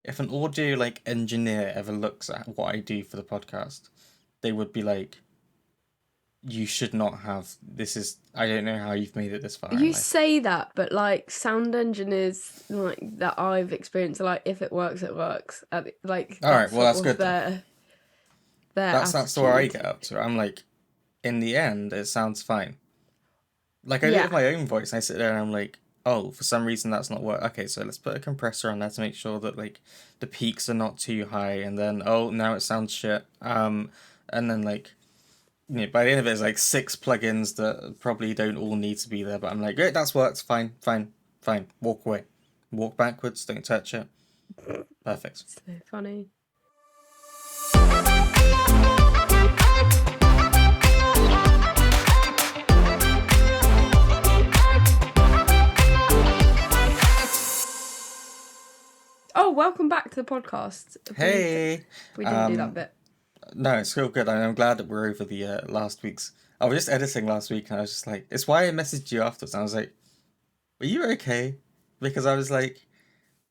if an audio like engineer ever looks at what I do for the podcast, they would be like, you should not have this is I don't know how you've made it this far in You life. say that, but like sound engineers like that I've experienced are like, if it works, it works. Like All right, that's well that's sort of good then. their That's where I attitude. get up to. I'm like, in the end, it sounds fine. Like I do it with Yeah. my own voice. I sit there and I'm like, oh, for some reason that's not work. Okay, so let's put a compressor on there to make sure that like the peaks are not too high, and then oh now it sounds shit. And then like by the end of it, it's like six plugins that probably don't all need to be there. But I'm like, great, that's worked. Fine, fine, fine. Walk away, walk backwards. Don't touch it. Perfect. So funny. Oh, welcome back to the podcast. Hey. We didn't do that bit. No, it's still good. I'm glad that we're over the last week's. I was just editing last week, and I was just like, it's why I messaged you afterwards. And I was like, were you okay? Because I was like,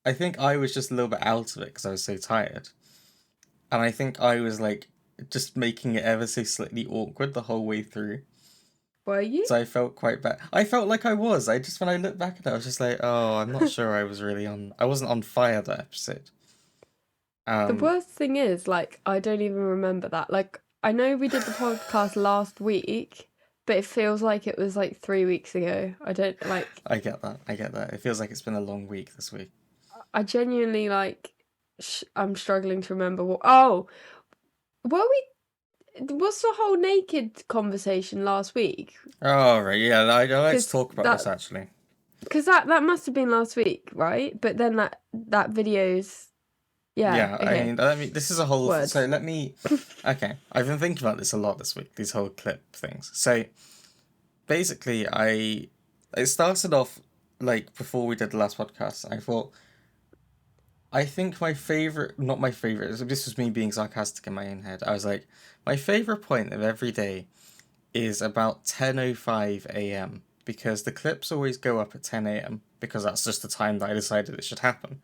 I think I was just a little bit out of it because I was so tired. And I think I was like, just making it ever so slightly awkward the whole way through. Were you? So I felt quite bad. I felt like I was. I just, when I look back at it, I was just like, oh, I'm not sure I was really on. I wasn't on fire that episode. The Um, worst thing is, like, I don't even remember that. Like, I know we did the podcast last week, but it feels like it was like 3 weeks ago. I don't like. I get that. I get that. It feels like it's been a long week this week. I genuinely like. I'm struggling to remember what. Oh, were we? What's the whole naked conversation last week? Oh, right. Yeah, let's 'Cause talk about this actually. Because that must have been last week, right? But then that video's. Yeah. Okay. I mean, this is a whole. Words. So let me. Okay, I've been thinking about this a lot this week. These whole clip things. So basically, it started off like before we did the last podcast. I thought. I think my favorite, not my favorite. This was me being sarcastic in my own head. I was like, my favorite point of every day is about 10:05 a.m. because the clips always go up at 10 a.m. because that's just the time that I decided it should happen.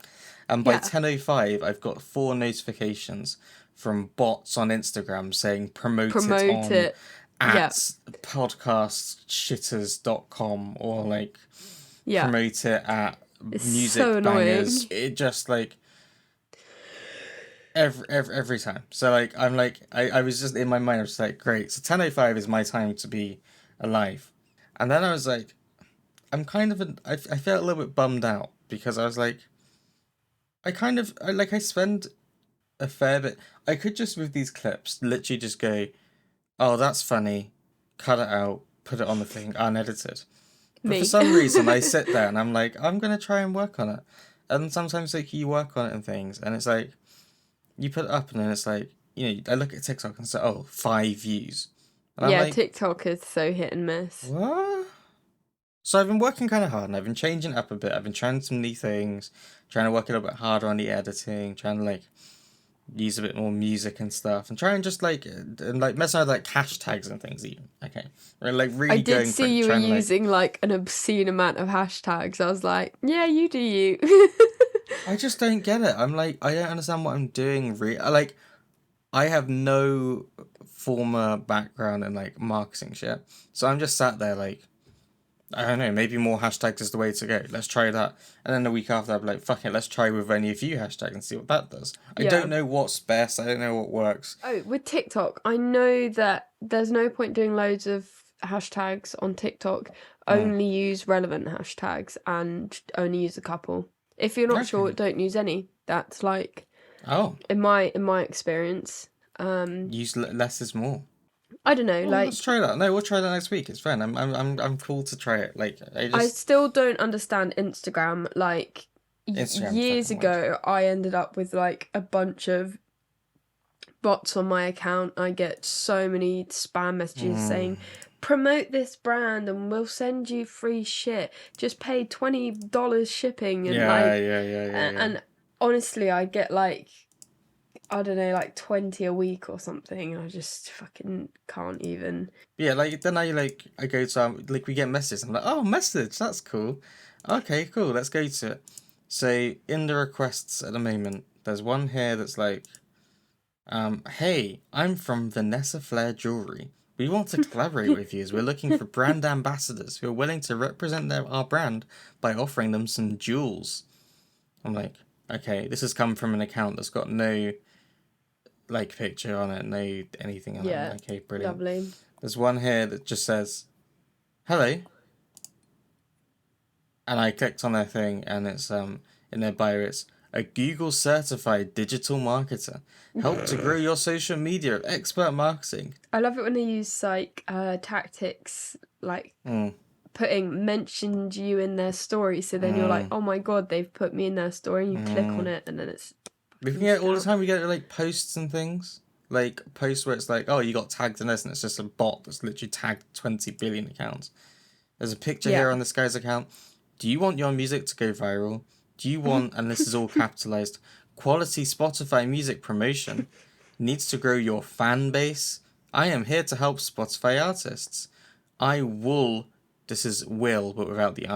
And by Yeah. 10:05, I've got 4 notifications from bots on Instagram saying promote it on it. Yeah. at podcastshitters.com or like Yeah. promote it at It's music so annoying. bangers. It just like every time. So like I'm like I was just in my mind I was like, great, so 10:05 is my time to be alive. And then I was like, I'm kind of I felt a little bit bummed out because I was like, I spend a fair bit. I could just with these clips literally just go, oh that's funny, cut it out, put it on the thing, unedited. But for some reason I sit there and I'm like, I'm gonna try and work on it. And sometimes like you work on it and things and it's like you put it up and then it's like, I look at TikTok and say, oh, 5 views. And yeah, I'm like, TikTok is so hit and miss. what? So I've been working kind of hard and I've been changing it up a bit. I've been trying some new things, trying to work a little bit harder on the editing, trying to like use a bit more music and stuff and try and just like mess around with like hashtags and things even. Okay. Or like really I going did for see it, you were trying to, using like an obscene amount of hashtags. I was like, yeah, you do you. I just don't get it. I'm like, I don't understand what I'm doing. I have no former background in like marketing shit. So I'm just sat there like, I don't know, maybe more hashtags is the way to go. Let's try that. And then the week after, I'll be like, fuck it, let's try with any of you hashtags and see what that does. I Yeah. don't know what's best. I don't know what works. Oh, with TikTok, I know that there's no point doing loads of hashtags on TikTok. Only use relevant hashtags and only use a couple. If you're not Okay. sure, don't use any. That's like Oh, in my experience. use less is more. I don't know, Oh, like let's try that. No, we'll try that next week. It's fine. I'm cool to try it. Like I still don't understand Instagram. Like Instagram's years fucking ago, I ended up with like a bunch of bots on my account. I get so many spam messages saying, promote this brand and we'll send you free shit. Just pay $20 shipping and yeah. and honestly, I get like, I don't know, like 20 a week or something. I just fucking can't even. Yeah, like then I go to like we get messages. I'm like, oh, message, that's cool. Okay, cool. Let's go to it. So in the requests at the moment, there's one here that's like, hey, I'm from Vanessa Flair Jewelry. We want to collaborate with you as we're looking for brand ambassadors who are willing to represent our brand by offering them some jewels. I'm like, okay, this has come from an account that's got no like picture on it, no anything on Yeah. it. Okay, brilliant. Lovely. There's one here that just says, hello. And I clicked on their thing, and it's in their bio, it's a Google certified digital marketer. Help to grow your social media, expert marketing. I love it when they use like tactics, like Mm. mentioned you in their story, so then you're like, oh my god, they've put me in their story, and you click on it, and then it's. We can get all the time. We get like posts and things, like posts where it's like, oh, you got tagged in this, and it's just a bot that's literally tagged 20 billion accounts. There's a picture here on this guy's account. Do you want your music to go viral? Do you want, and this is all capitalized, quality Spotify music promotion? Needs to grow your fan base? I am here to help Spotify artists. I will, this is will, but without the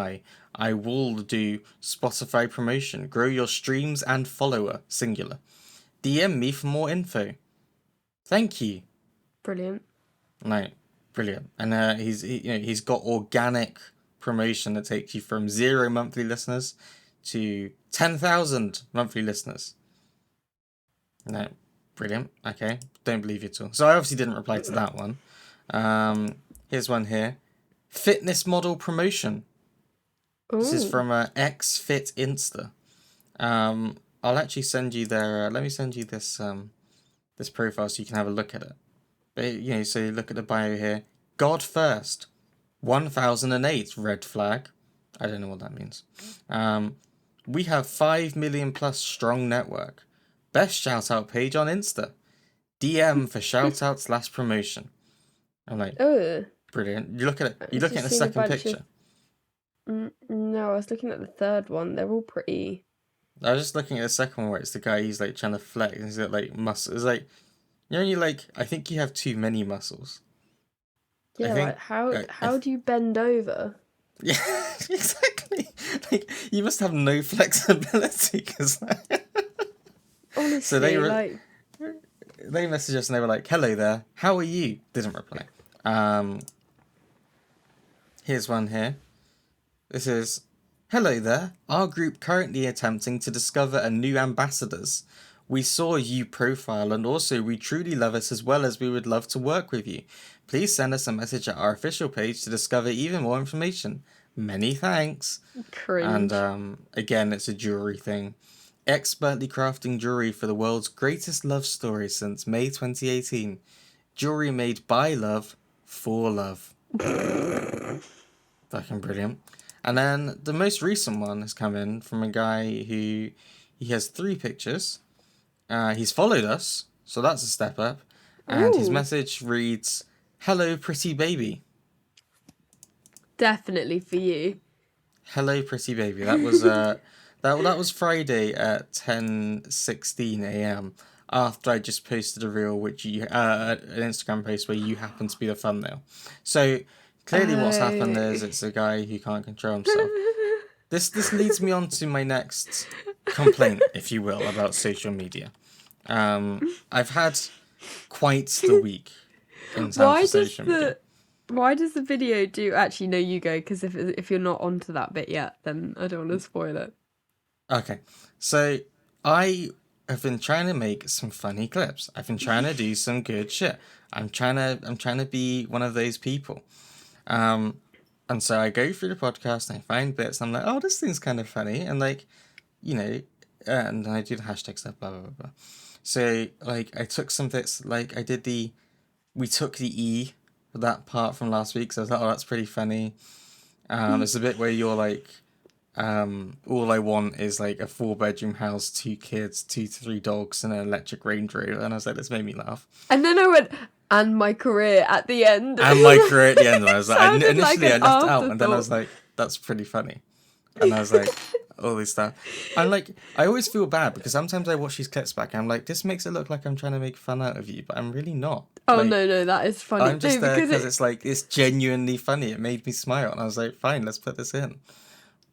I will do Spotify promotion. Grow your streams and follower, singular. DM me for more info. Thank you. Brilliant. No, brilliant. And he's got organic promotion that takes you from 0 monthly listeners to 10,000 monthly listeners. No, brilliant. Okay, don't believe you at all. So I obviously didn't reply to that one. Here's one here. Fitness model promotion. Ooh. This is from X Fit Insta. I'll actually send you their. Let me send you this this profile so you can have a look at it. But, so you look at the bio here. God first. 1008 red flag. I don't know what that means. We have 5 million plus strong network. Best shout out page on Insta. DM for shout out / promotion. I'm like, brilliant. You look at it. You look at the second picture. No, I was looking at the third one. They're all pretty. I was just looking at the second one where it's the guy he's like trying to flex and he's got like muscles. It's like, I think you have too many muscles. Yeah, like how do you bend over? Yeah, exactly. Like you must have no flexibility because. Honestly, so they messaged us and they were like, "Hello there, how are you?" Didn't reply. Here's one here. This is, hello there. Our group currently attempting to discover a new ambassadors. We saw you profile and also we truly love it as well as we would love to work with you. Please send us a message at our official page to discover even more information. Many thanks. Cringe. And again, it's a jewelry thing. Expertly crafting jewelry for the world's greatest love story since May 2018. Jewelry made by love for love. Fucking brilliant. And then the most recent one has come in from a guy who he has 3 pictures. He's followed us, so that's a step up. And his message reads, "Hello, pretty baby." Definitely for you. Hello, pretty baby. That was that was Friday at 10:16 a.m. after I just posted a reel, an Instagram post where you happen to be the thumbnail. So clearly, what's happened is it's a guy who can't control himself. This leads me on to my next complaint, if you will, about social media. I've had quite the week in terms of social media. Why does the video do? Actually, no, you go, because if you're not onto that bit yet, then I don't want to spoil it. Okay, so I have been trying to make some funny clips. I've been trying to do some good shit. I'm trying to be one of those people. And so I go through the podcast and I find bits and I'm like, oh, this thing's kind of funny. And like, and I do the hashtag stuff, blah, blah, blah, blah. So like I took some bits, like we took the E, that part from last week. So I was like, oh, that's pretty funny. It's a bit where you're like, all I want is like a 4-bedroom house, 2 kids, 2 to 3 dogs and an electric Range Rover. And I was like, this made me laugh. And then I went, and my career at the end. And my career at the end. And I was like, initially I left out and then I was like, that's pretty funny. And I was like, all this stuff. I'm like, I always feel bad because sometimes I watch these clips back and I'm like, this makes it look like I'm trying to make fun out of you, but I'm really not. Oh, like, no, that is funny. I'm just there because it's like, it's genuinely funny. It made me smile. And I was like, fine, let's put this in.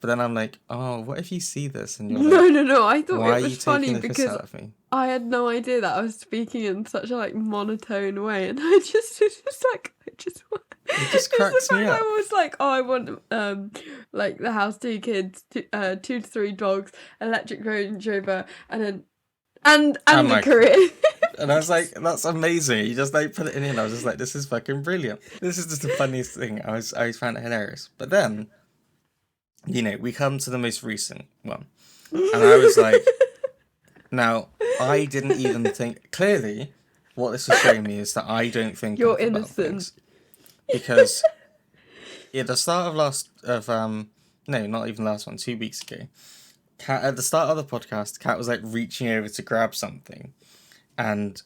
But then I'm like, oh, what if you see this and you're No, like, no. I thought why it are you was funny taking the piss because out of me? I had no idea that I was speaking in such a like monotone way, and I just it just It just it's the cracks me fact up. I was like, oh, I want like the house, 2 kids, 2 to 3 dogs, electric Range Rover, and a my career. And I was like, that's amazing. You just like put it in here, and I was just like, this is fucking brilliant. This is just the funniest thing. I found it hilarious. But then, we come to the most recent one. And I was like, now, I didn't even think, clearly, what this was showing me is that I don't think You're enough about innocent. things. Because at the start of no, not even last one, 2 weeks ago, Kat, at the start of the podcast, Kat was like reaching over to grab something. And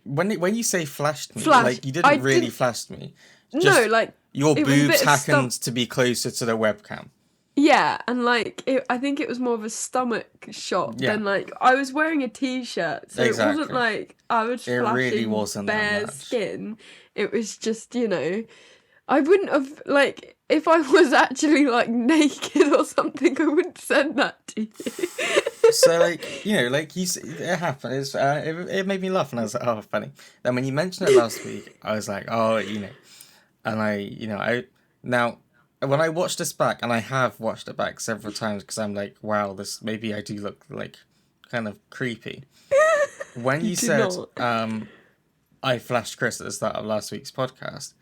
when you say flashed me, like you didn't really flash me. Just No, like your it was a boobs bit of happened to be closer to the webcam. yeah, and like I think it was more of a stomach shot Yeah. than like I was wearing a t-shirt, so it wasn't Exactly. like I was It flashing really wasn't that bare much. skin. It was just, I wouldn't have like if I was actually like naked or something, I wouldn't send that to you. So like it happened. It made me laugh, and I was like, oh, funny. Then when you mentioned it last week, I was like, oh, and I now when I watched this back, and I have watched it back several times because I'm like, wow, this maybe I do look like kind of creepy. When you said not. I flashed Chris at the start of last week's podcast,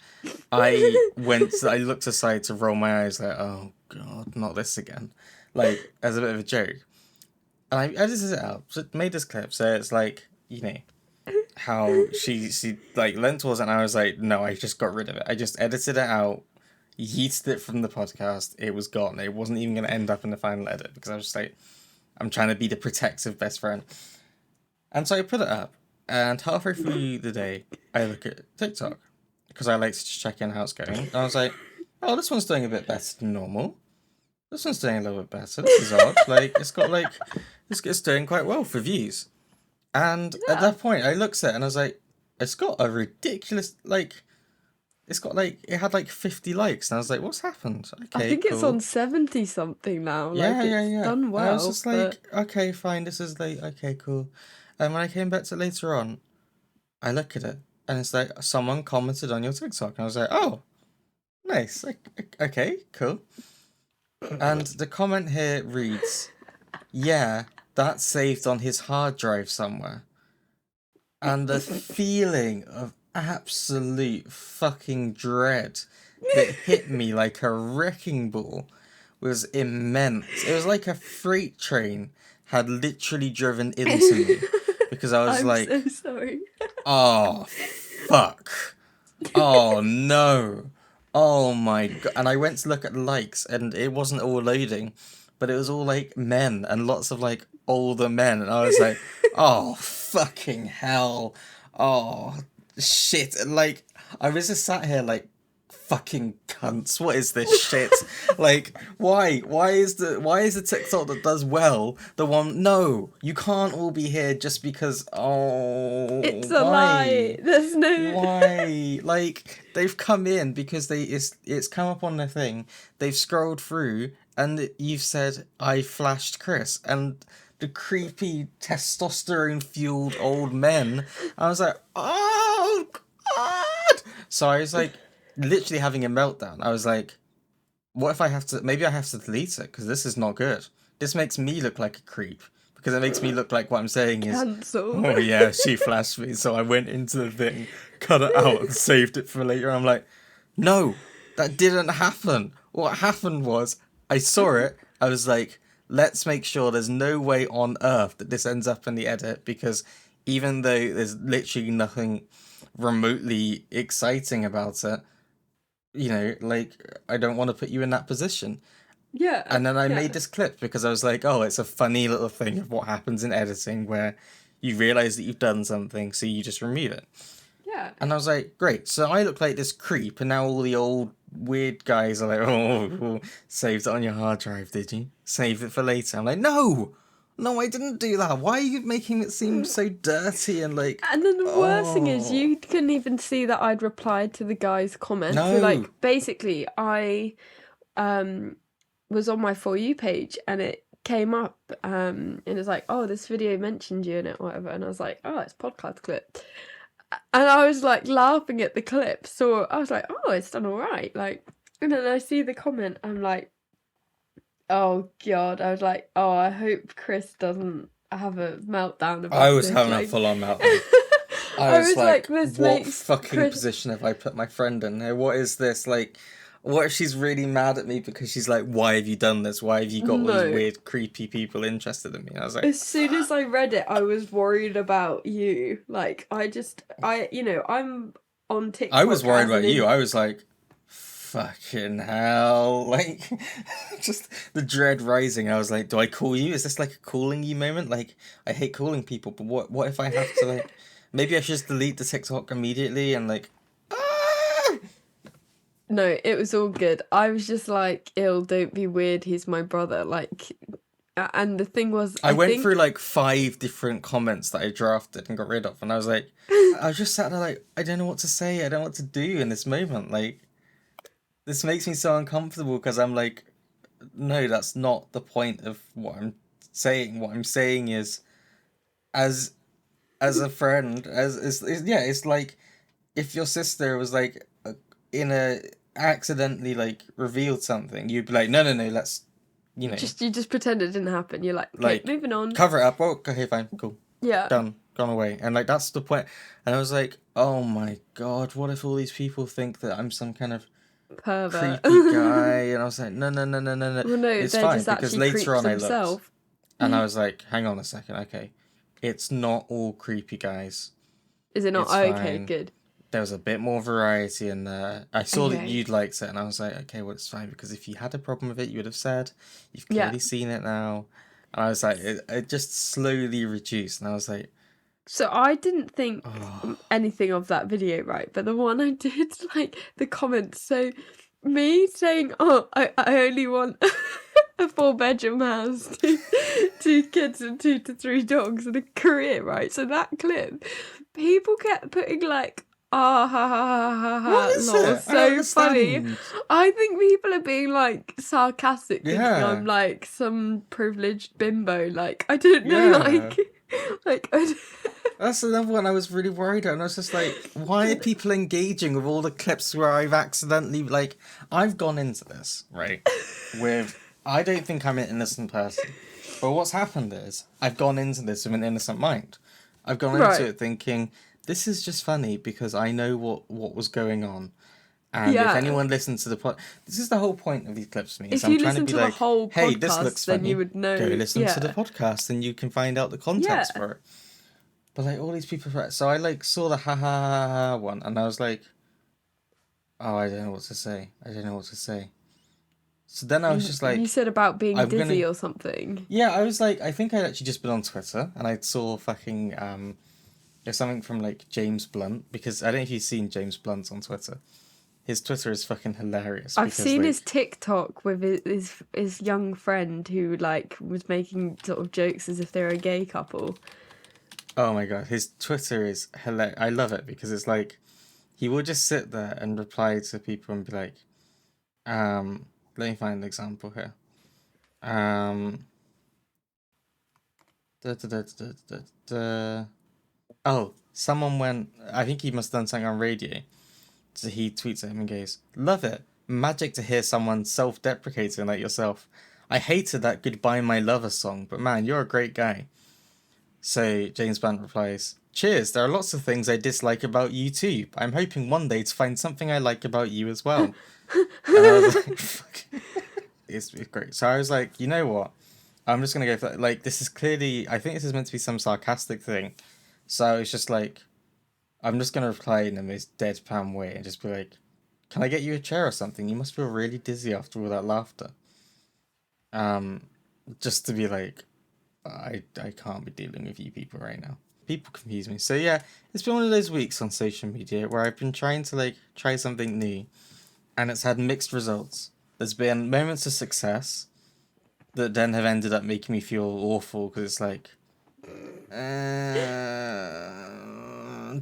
I looked aside to roll my eyes like, oh god, not this again, like as a bit of a joke. And I edited it out, so made this clip, so it's like, how she like leant towards it, and I was like, no, I just got rid of it. I just edited it out, yeeted it from the podcast, it was gone. It wasn't even going to end up in the final edit, because I was just like, I'm trying to be the protective best friend. And so I put it up, and halfway through the day, I look at TikTok, because I like to check in how it's going, and I was like, oh, this one's doing a bit better than normal. This one's doing a little bit better. This is odd. Like, it's got like, it's doing quite well for views. And at that point, I looked at it and I was like, it's got a ridiculous, like, it had like 50 likes. And I was like, what's happened? Okay, I think cool. it's on 70 something now. Like, Yeah. done well. And I was just like, okay, fine. This is like, okay, cool. And when I came back to it later on, I look at it and it's like, someone commented on your TikTok. And I was like, oh, nice. Like, okay, cool. And the comment here reads, yeah, that's saved on his hard drive somewhere. And the feeling of absolute fucking dread that hit me like a wrecking ball was immense. It was like a freight train had literally driven into me. Because I was I'm so sorry. oh, fuck. Oh, no. Oh my god. And I went to look at the likes, and it wasn't all loading, but it was all like men and lots of like older men. And I was like, oh, fucking hell. Oh, shit. And like, I was just sat here like, fucking cunts, what is this shit? Like, why is the TikTok that does well the one? No, you can't all be here just because it's a lie. There's no why. Like, they've come in because it's come up on the thing, they've scrolled through, and you've said I flashed Chris, and the creepy testosterone fueled old men. I was like, oh god. So I was like literally having a meltdown. I was like, what if maybe I have to delete it, because this is not good. This makes me look like a creep, because it makes me look like what I'm saying is, cancel. oh yeah, she flashed me. So I went into the thing, cut it out and saved it for later. I'm like, no, that didn't happen. What happened was, I saw it, I was like, let's make sure there's no way on earth that this ends up in the edit, because even though there's literally nothing remotely exciting about it, like, I don't want to put you in that position. Yeah. And then I made this clip because I was like, oh, it's a funny little thing of what happens in editing where you realize that you've done something, so you just remove it. Yeah. And I was like, great, so I look like this creep, and now all the old weird guys are like, oh, saved it on your hard drive, did you? Save it for later. I'm like, no, I didn't do that. Why are you making it seem so dirty and like... And then the worst thing is, you couldn't even see that I'd replied to the guy's comment. No. So, like, basically, I was on my For You page, and it came up, and it's like, oh, this video mentioned you in it, or whatever, and I was like, oh, it's podcast clip. And I was like laughing at the clip, so I was like, oh, it's done all right. Like, and then I see the comment, I'm like, oh God. I was like, oh, I hope Chris doesn't have a meltdown about I was this. having a Like, full-on meltdown. I was like, this what makes fucking Chris. position have I put my friend in here? What is this? Like, what if she's really mad at me because she's like, why have you done this? Why have you got all these No. weird, creepy people interested in me? I was like, As soon as I read it, I was worried about you. Like, I'm on TikTok. I was worried as an about you. I was like, fucking hell. Like, just the dread rising. I was like, do I call you? Is this like a calling you moment? Like, I hate calling people, but what if I have to, like, maybe I should just delete the TikTok immediately and, like, ah! No, it was all good. I was just like, ill, don't be weird, he's my brother. Like, and the thing was, I went through like 5 different comments that I drafted and got rid of, and I was like, I was just sat there like, I don't know what to say, I don't know what to do in this moment. Like, this makes me so uncomfortable because I'm like, no, that's not the point of what I'm saying. What I'm saying is, as a friend, yeah, it's like if your sister was like in a accidentally like revealed something, you'd be like, no, let's, you know, you just pretend it didn't happen. You're like, okay, like moving on. cover it up. Oh, okay, fine, cool. Yeah. Done, gone away. And like that's the point. And I was like, oh my God, what if all these people think that I'm some kind of Pervert. creepy guy? And I was like, no. Well, no, It's they're fine just because actually later creeps on I looked themselves. and I was like, hang on a second, okay. It's not all creepy guys. Is it not? It's Oh, okay, fine. good. There was a bit more variety in there. I saw that Okay. you'd liked it, and I was like, okay, well, it's fine, because if you had a problem with it, you would have said. You've Yeah. clearly seen it now. And I was like, it just slowly reduced, and I was like, So I didn't think oh. anything of that video, right? But the one I did, like, the comments. So me saying, oh, I only want a 4-bedroom house, two kids and 2 to 3 dogs and a career, right? So that clip, people kept putting like, ah, ha, ha, ha, ha, ha, What is lol, it? I don't so funny. understand. I think people are being like sarcastic, thinking Yeah. I'm like some privileged bimbo. Like, I don't know, Yeah. like That's another one I was really worried about, and I was just like, why are people engaging with all the clips where I've accidentally, like, I've gone into this, right, with, I don't think I'm an innocent person, but what's happened is, I've gone into this with an innocent mind. I've gone Right. into it thinking, this is just funny because I know what was going on. And Yeah. if anyone listens to the this is the whole point of these clips to me. If I'm you trying to listen be to the like, whole hey, this podcast, looks then funny. you would know. Go listen to the Yeah. podcast and you can find out the context Yeah. for it. But like all these people, so I like saw the ha ha ha ha one, and I was like, oh, I don't know what to say. I don't know what to say. So then I was just like, You said about being I'm dizzy gonna- or something. yeah, I was like, I think I'd actually just been on Twitter, and I saw fucking there's something from like James Blunt, because I don't know if you've seen James Blunt on Twitter. His Twitter is fucking hilarious. I've because, seen like, his TikTok with his young friend who like was making sort of jokes as if they're a gay couple. Oh my God, his Twitter is hilarious. I love it because it's like, he will just sit there and reply to people and be like, let me find an example here. Da, da, da, da, da, da. Oh, someone went, I think he must have done something on radio. So he tweets at him and goes, love it. Magic to hear someone self-deprecating like yourself. I hated that Goodbye My Lover song, but man, you're a great guy. So James Blunt replies, cheers, there are lots of things I dislike about you too. I'm hoping one day to find something I like about you as well. And I was like, fuck. It's great. So I was like, you know what? I'm just going to go for that. Like, this is clearly, I think this is meant to be some sarcastic thing. So it's just like, I'm just going to reply in the most deadpan way and just be like, can I get you a chair or something? You must feel really dizzy after all that laughter. Just to be like, I can't be dealing with you people right now. People confuse me. So yeah, it's been one of those weeks on social media where I've been trying to like try something new, and it's had mixed results. There's been moments of success that then have ended up making me feel awful because it's like,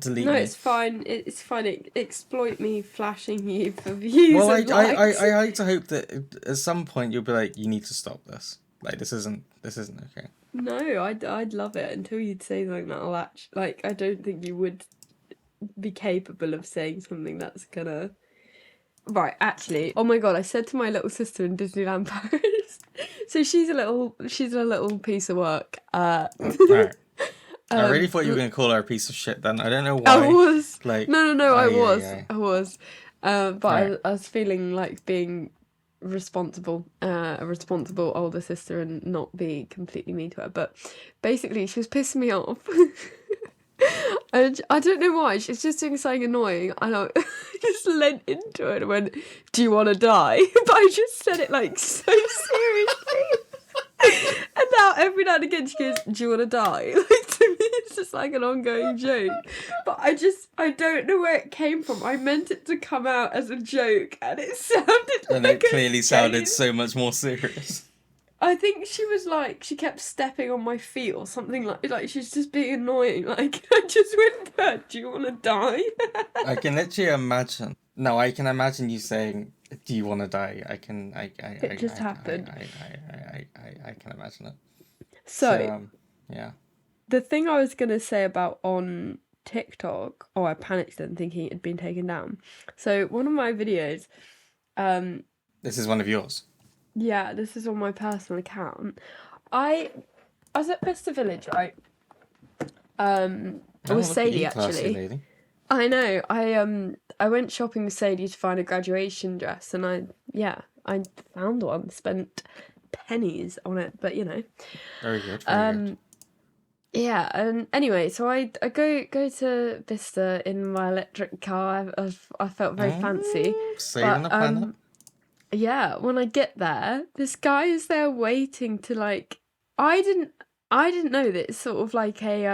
delete No, me. it's fine. It's fine. Exploit me flashing you for views. Well, and likes. I like to hope that at some point you'll be like, you need to stop this. Like, this isn't okay. No, I'd love it until you'd say something that'll like, I don't think you would be capable of saying something that's gonna. Right, actually, oh my god, I said to my little sister in Disneyland Paris. So she's a little piece of work. Alright. I really thought you were gonna call her a piece of shit then. I don't know why. I was. Like, No, I was. yeah. I was. But Right. I was feeling like being responsible, a responsible older sister and not be completely mean to her. But basically, she was pissing me off. And I don't know why, she's just doing something annoying. And I just leant into it and went, "Do you want to die?" But I just said it like so seriously. And now every now and again she goes, "Do you want to die?" Like, to me it's just like an ongoing joke. But I don't know where it came from. I meant it to come out as a joke and it sounded And like it clearly sounded game. so much more serious. I think she was like, she kept stepping on my feet or something like she's just being annoying. Like, I just went to her, "Do you want to die?" I can literally imagine. No, I can imagine you saying, "Do you want to die?" I can. It just happened. I can imagine it. So Yeah. the thing I was gonna say about on TikTok, I panicked then thinking it had been taken down. So one of my videos, This is one of yours. yeah, this is on my personal account. I was at Vista Village, right? With look at Sadie you, classy actually. lady. I know. I went shopping with Sadie to find a graduation dress, and I found one. Spent pennies on it, but you know. Very good. Very good. Yeah, and anyway, so I go to Vista in my electric car. I felt very fancy. Saving the planet. Yeah, when I get there, this guy is there waiting to like. I didn't know that it's sort of like a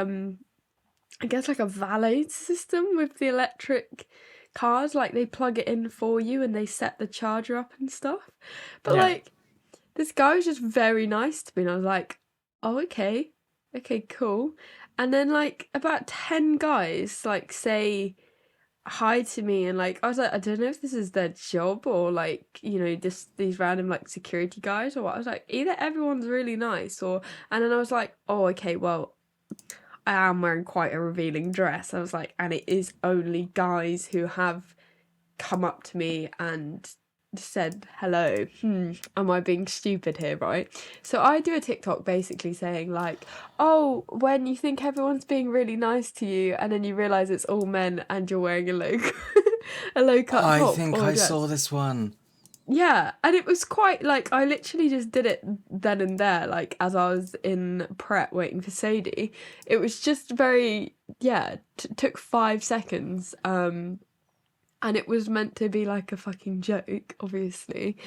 I guess like a valet system with the electric cars. Like they plug it in for you and they set the charger up and stuff. But Yeah. like, this guy was just very nice to me, and I was like, "Oh, okay, cool." And then like about 10 guys like say hi to me, and like I was like, I don't know if this is their job or like, you know, just these random like security guys or what. I was like, either everyone's really nice or, and then I was like, oh, okay, well, I am wearing quite a revealing dress. I was like, and it is only guys who have come up to me and said hello. Am I being stupid here, right? So I do a TikTok basically saying like, oh, when you think everyone's being really nice to you and then you realise it's all men and you're wearing a low cut I top think or I dress. saw this one. Yeah, and it was quite like, I literally just did it then and there, like as I was in prep waiting for Sadie. It was just very, took 5 seconds. And it was meant to be like a fucking joke, obviously.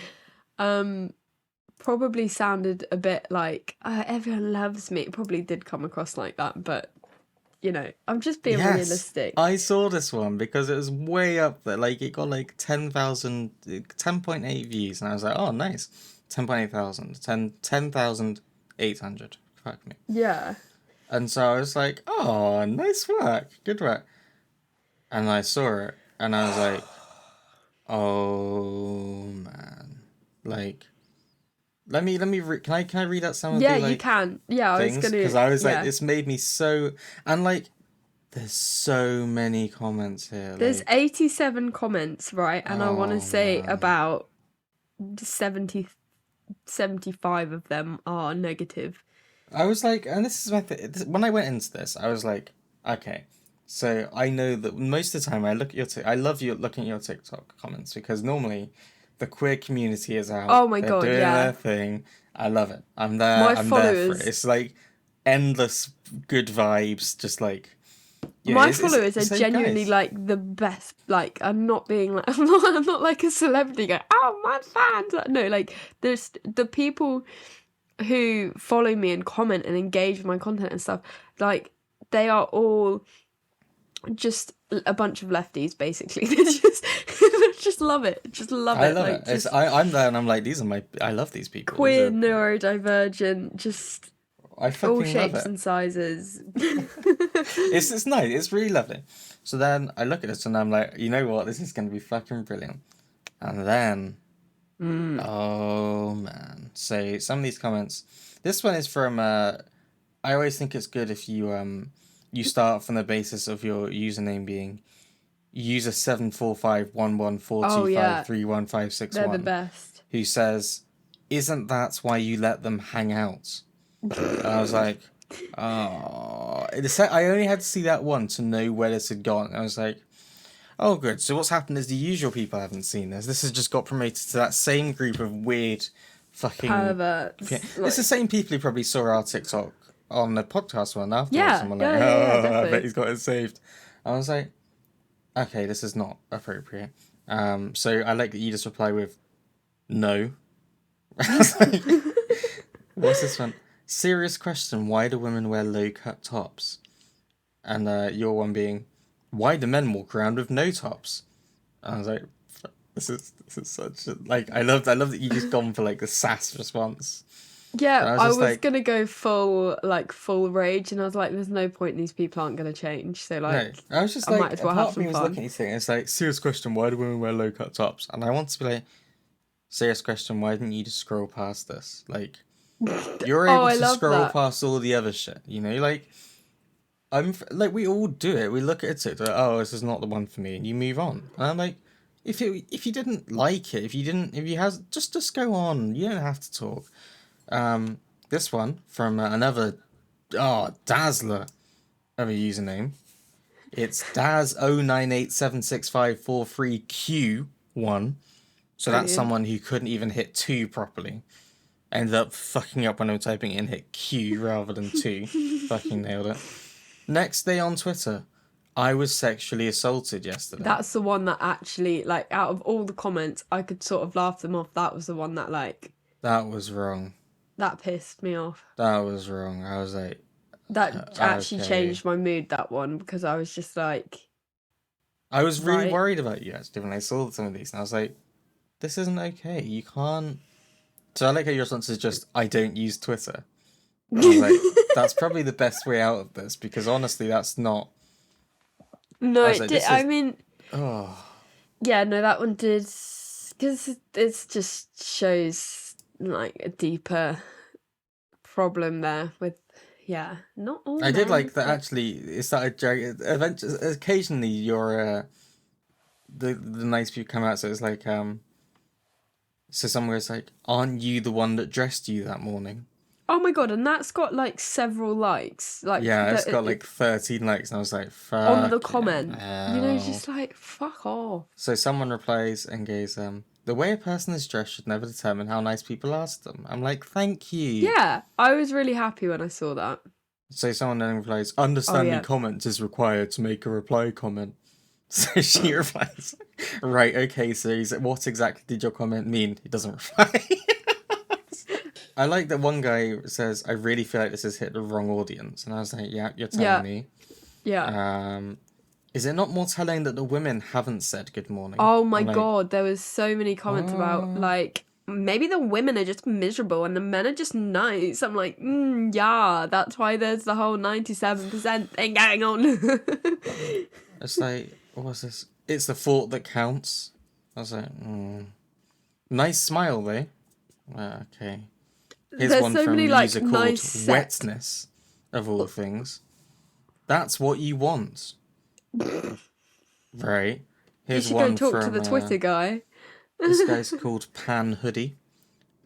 Probably sounded a bit like, everyone loves me. It probably did come across like that, but, you know, I'm just being realistic. I saw this one because it was way up there. Like, it got like 10.8 views. And I was like, oh, nice. 10,800. 10,800. Fuck me. Yeah. And so I was like, oh, nice work. Good work. And I saw it. And I was like, oh man, like, let me can I read out some of the like, you can. Yeah, things? I was gonna, because I was like, this made me so, and like, there's so many comments here. There's like, 87 comments, right? And I want to say about 75 of them are negative. I was like, and this is my when I went into this, I was like, okay. So I know that most of the time I look at I love you looking at your TikTok comments because normally the queer community is out. Oh my they're God, doing yeah. their thing. I love it. I'm there. My I'm there for followers- it. It's like endless good vibes. Just like My followers are so genuinely guys. like the best. Like, I'm not being like, I'm not like a celebrity going, oh, my fans. No, like, there's the people who follow me and comment and engage with my content and stuff. Like, they are all just a bunch of lefties, basically. They just love it. Just love it. I love like, it. I'm there and I'm like, I love these people. queer, neurodivergent, just I All fucking love shapes it. and sizes. It's nice. It's really lovely. So then I look at this and I'm like, you know what? This is going to be fucking brilliant. And then, oh man. So some of these comments. This one is from. I always think it's good if you start from the basis of your username being user 7451142531561 They're the best. who says, "Isn't that why you let them hang out?" And I was like, oh, I only had to see that one to know where this had gone. I was like, oh, good. So what's happened is the usual people haven't seen this. This has just got promoted to that same group of weird fucking Perverts. It's the same people who probably saw our TikTok on the podcast one afterwards. Yeah, And were yeah, like, yeah, oh, I definitely. bet he's got it saved. I was like, okay, this is not appropriate. So I like that you just reply with, no. I was like, what's this one? Serious question, why do women wear low-cut tops? And your one being, why do men walk around with no tops? And I was like, this is such a, like, I love that you just gone for like the sass response. Yeah, I was like, gonna go full rage, and I was like, "There's no point. These people aren't gonna change." So like, no, I was just I like, might as well part have of me some was fun. looking at it, it's like, serious question, why do women wear low-cut tops? And I want to be like, serious question, why didn't you just scroll past this? Like, you're able I to love scroll that. past all the other shit, you know, like like we all do it. We look at it, like, oh, this is not the one for me, and you move on. And I'm like, if you didn't like it, if you has just go on. You don't have to talk. This one from another Dazzler of a username. It's Daz09876543Q1. So that's Brilliant. someone who couldn't even hit 2 properly. Ended up fucking up when they were typing in hit Q rather than 2. Fucking nailed it. Next day on Twitter, I was sexually assaulted yesterday. That's the one that actually, like, out of all the comments, I could sort of laugh them off. That was the one that, like, That was wrong. that pissed me off. That was wrong. I was like, That actually okay. changed my mood, that one, because I was just like, I was really Right. worried about you actually when I saw some of these, and I was like, this isn't okay. You can't. So I like how your response is just, I don't use Twitter. I was like, that's probably the best way out of this, because honestly, that's not. no, I was it like, did. this I is- mean, Oh, yeah, no, that one did, because it just shows like a deeper problem there with, yeah, not all. I did men, like that but- actually. It started dragging. Eventually, occasionally, your the nice people come out. So it's like so somewhere it's like, aren't you the one that dressed you that morning? Oh my god, and that's got like several likes. Like Yeah, it's the- got like 13 likes, and I was like, fuck. on the comment. You know, hell. just like fuck off. So someone replies and goes, the way a person is dressed should never determine how nice people are to them. I'm like, thank you. Yeah, I was really happy when I saw that. So someone then replies, understanding yeah. comments is required to make a reply comment. So she replies, right, okay, so what exactly did your comment mean? He doesn't reply. I like that one guy says, I really feel like this has hit the wrong audience. And I was like, yeah, you're telling me. Yeah. Is it not more telling that the women haven't said good morning? Oh my I'm like, god, there was so many comments about What? like maybe the women are just miserable and the men are just nice. I'm like, yeah, that's why there's the whole 97% thing going on. It's like, what's this? It's the thought that counts. I was like, nice smile though. Okay. Here's There's one so from many, a like, user called nice set- Wetness, of all things. That's what you want. Right. You Here's should one go talk from to the Twitter guy. this guy's called Pan Hoodie.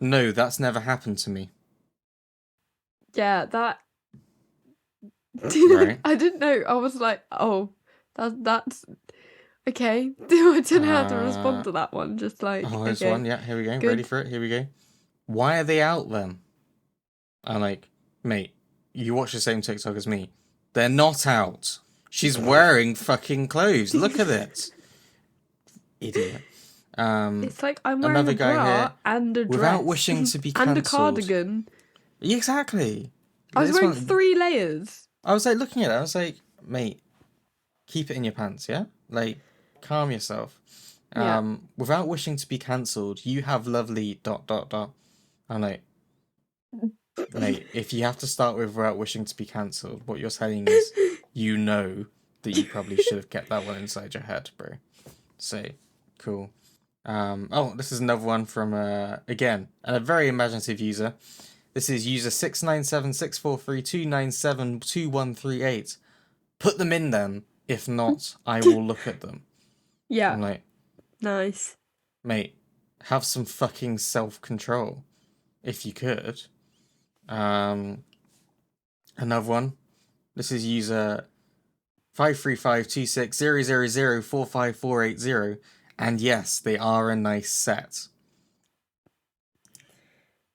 No, that's never happened to me. Yeah, that. Right. I didn't know. I was like, oh, that's okay. I didn't know how to respond to that one. Just like, Oh, there's okay. one. Yeah, here we go. Good. Ready for it? Here we go. Why are they out then? I'm like, mate, you watch the same TikTok as me. They're not out. She's wearing fucking clothes. Look at it. Idiot. It's like I'm wearing another a guy bra here, and a dress. without wishing to be and a cancelled. cardigan. Exactly. I was This wearing one- 3 layers. I was like looking at it. I was like, mate, keep it in your pants, yeah? Like, calm yourself. Yeah. Without wishing to be cancelled, you have lovely ... I'm like, Mate, if you have to start with without wishing to be cancelled, what you're saying is you know that you probably should have kept that one inside your head, bro. So, cool. Oh, this is another one from, again, a very imaginative user. This is user 6976432972138. Put them in then. If not, I will look at them. Yeah. I'm like, Nice. mate, have some fucking self-control. If you could. Another one. This is user 5352600045480. And yes, they are a nice set.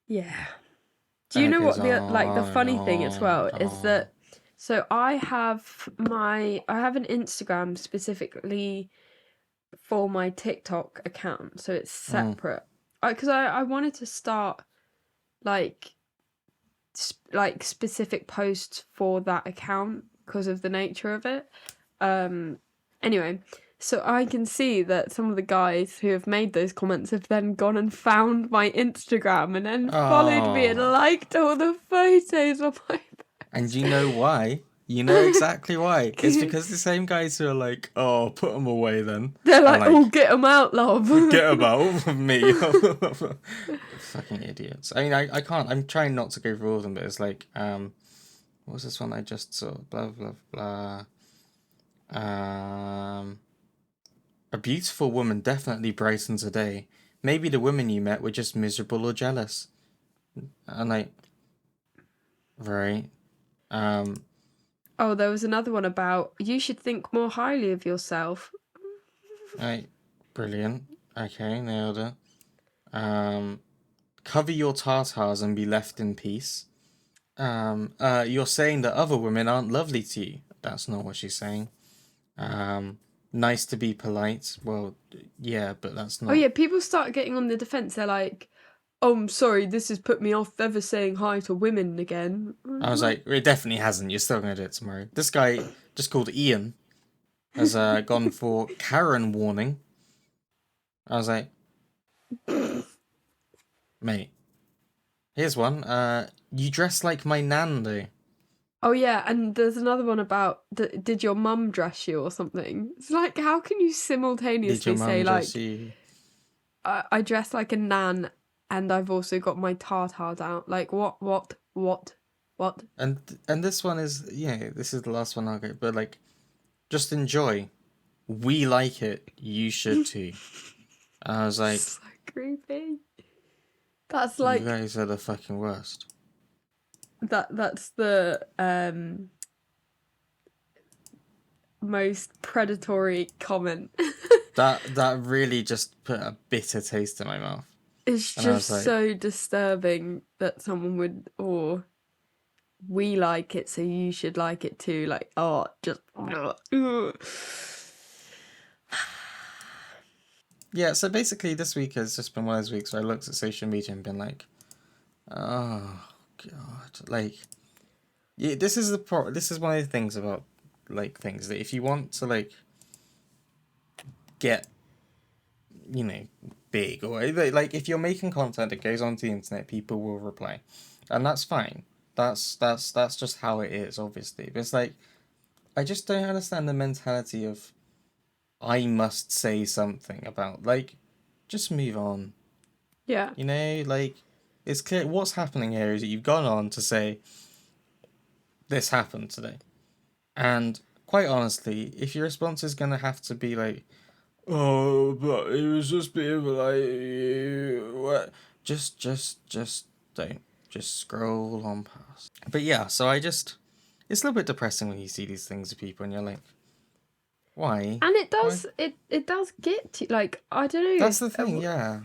Yeah. Do you know what the funny thing as well is that so I have an Instagram specifically for my TikTok account, so it's separate. Because I wanted to start like specific posts for that account because of the nature of it. Anyway, so I can see that some of the guys who have made those comments have then gone and found my Instagram and then followed me and liked all the photos of my. And you know why? You know exactly why. It's because the same guys who are like, oh, put them away then. They're like, oh, get them out, love. Get them out of me. Fucking idiots. I mean, I can't, I'm trying not to go through all of them, but it's like, what was this one I just saw? Blah, blah, blah. A beautiful woman definitely brightens a day. Maybe the women you met were just miserable or jealous. And like, right. Oh, there was another one about you should think more highly of yourself. Right. Brilliant. Okay, nailed it. Cover your tartars and be left in peace. You're saying that other women aren't lovely to you. That's not what she's saying. Nice to be polite. Well, yeah, but that's not. Oh yeah, people start getting on the defense. They're like, "Oh, I'm sorry, this has put me off ever saying hi to women again." I was like, it definitely hasn't. You're still gonna do it tomorrow. This guy, just called Ian, has gone for Karen warning. I was like, mate, here's one. You dress like my nan do. Oh yeah, and there's another one about did your mum dress you or something? It's like, how can you simultaneously say like, I dress like a nan and I've also got my tartars out? Like what? And this one is, this is the last one I'll get, but like, just enjoy. We like it. You should too. I was like, so creepy. That's like, you guys are the fucking worst. That's the most predatory comment. that really just put a bitter taste in my mouth. It's just like, so disturbing that someone would, or we like it, so you should like it too. Like, oh, just. Yeah, so basically this week has just been one of those weeks where I looked at social media and been like, oh god, like, yeah, this is one of the things about like things that if you want to like get, big, or like if you're making content that goes onto the internet, people will reply, and that's fine. That's just how it is, obviously. But it's like, I just don't understand the mentality of I must say something about, like, just move on. Yeah. Like, it's clear what's happening here is that you've gone on to say this happened today, and quite honestly, if your response is gonna have to be like, oh, but it was just being like, what? Just don't. Just scroll on past. But yeah, so it's a little bit depressing when you see these things of people and you're like, why? And it does, it does get to, like, I don't know. That's the thing, yeah.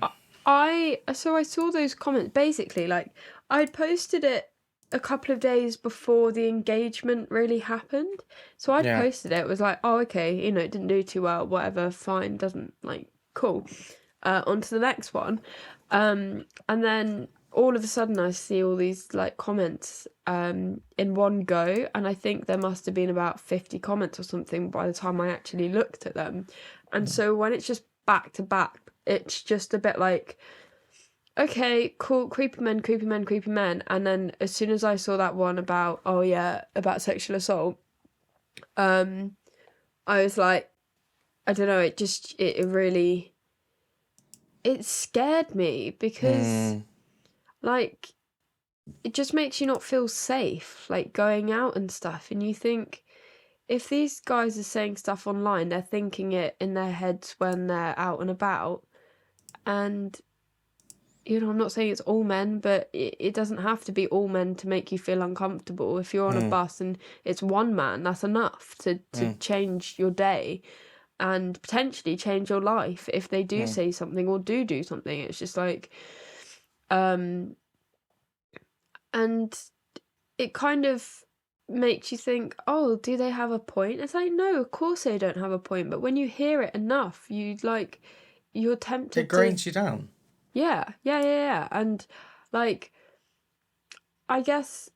I saw those comments, basically, like, I'd posted it a couple of days before the engagement really happened. So I'd posted it, was like, oh, okay, it didn't do too well, whatever, fine, doesn't, like, cool. On to the next one. And then all of a sudden I see all these like comments in one go, and I think there must have been about 50 comments or something by the time I actually looked at them. And so when it's just back to back, it's just a bit like, okay, cool, creepy men, creepy men, creepy men. And then as soon as I saw that one about, oh yeah, about sexual assault, I was like, I don't know, it really, it scared me because, like, it just makes you not feel safe, like, going out and stuff. And you think, if these guys are saying stuff online, they're thinking it in their heads when they're out and about. And I'm not saying it's all men, but it doesn't have to be all men to make you feel uncomfortable. If you're on a bus and it's one man, that's enough to change your day and potentially change your life if they do say something or do something. It's just like, and it kind of makes you think, oh, do they have a point? It's like, no, of course they don't have a point. But when you hear it enough, you're tempted It grinds you down. Yeah. And, like, I guess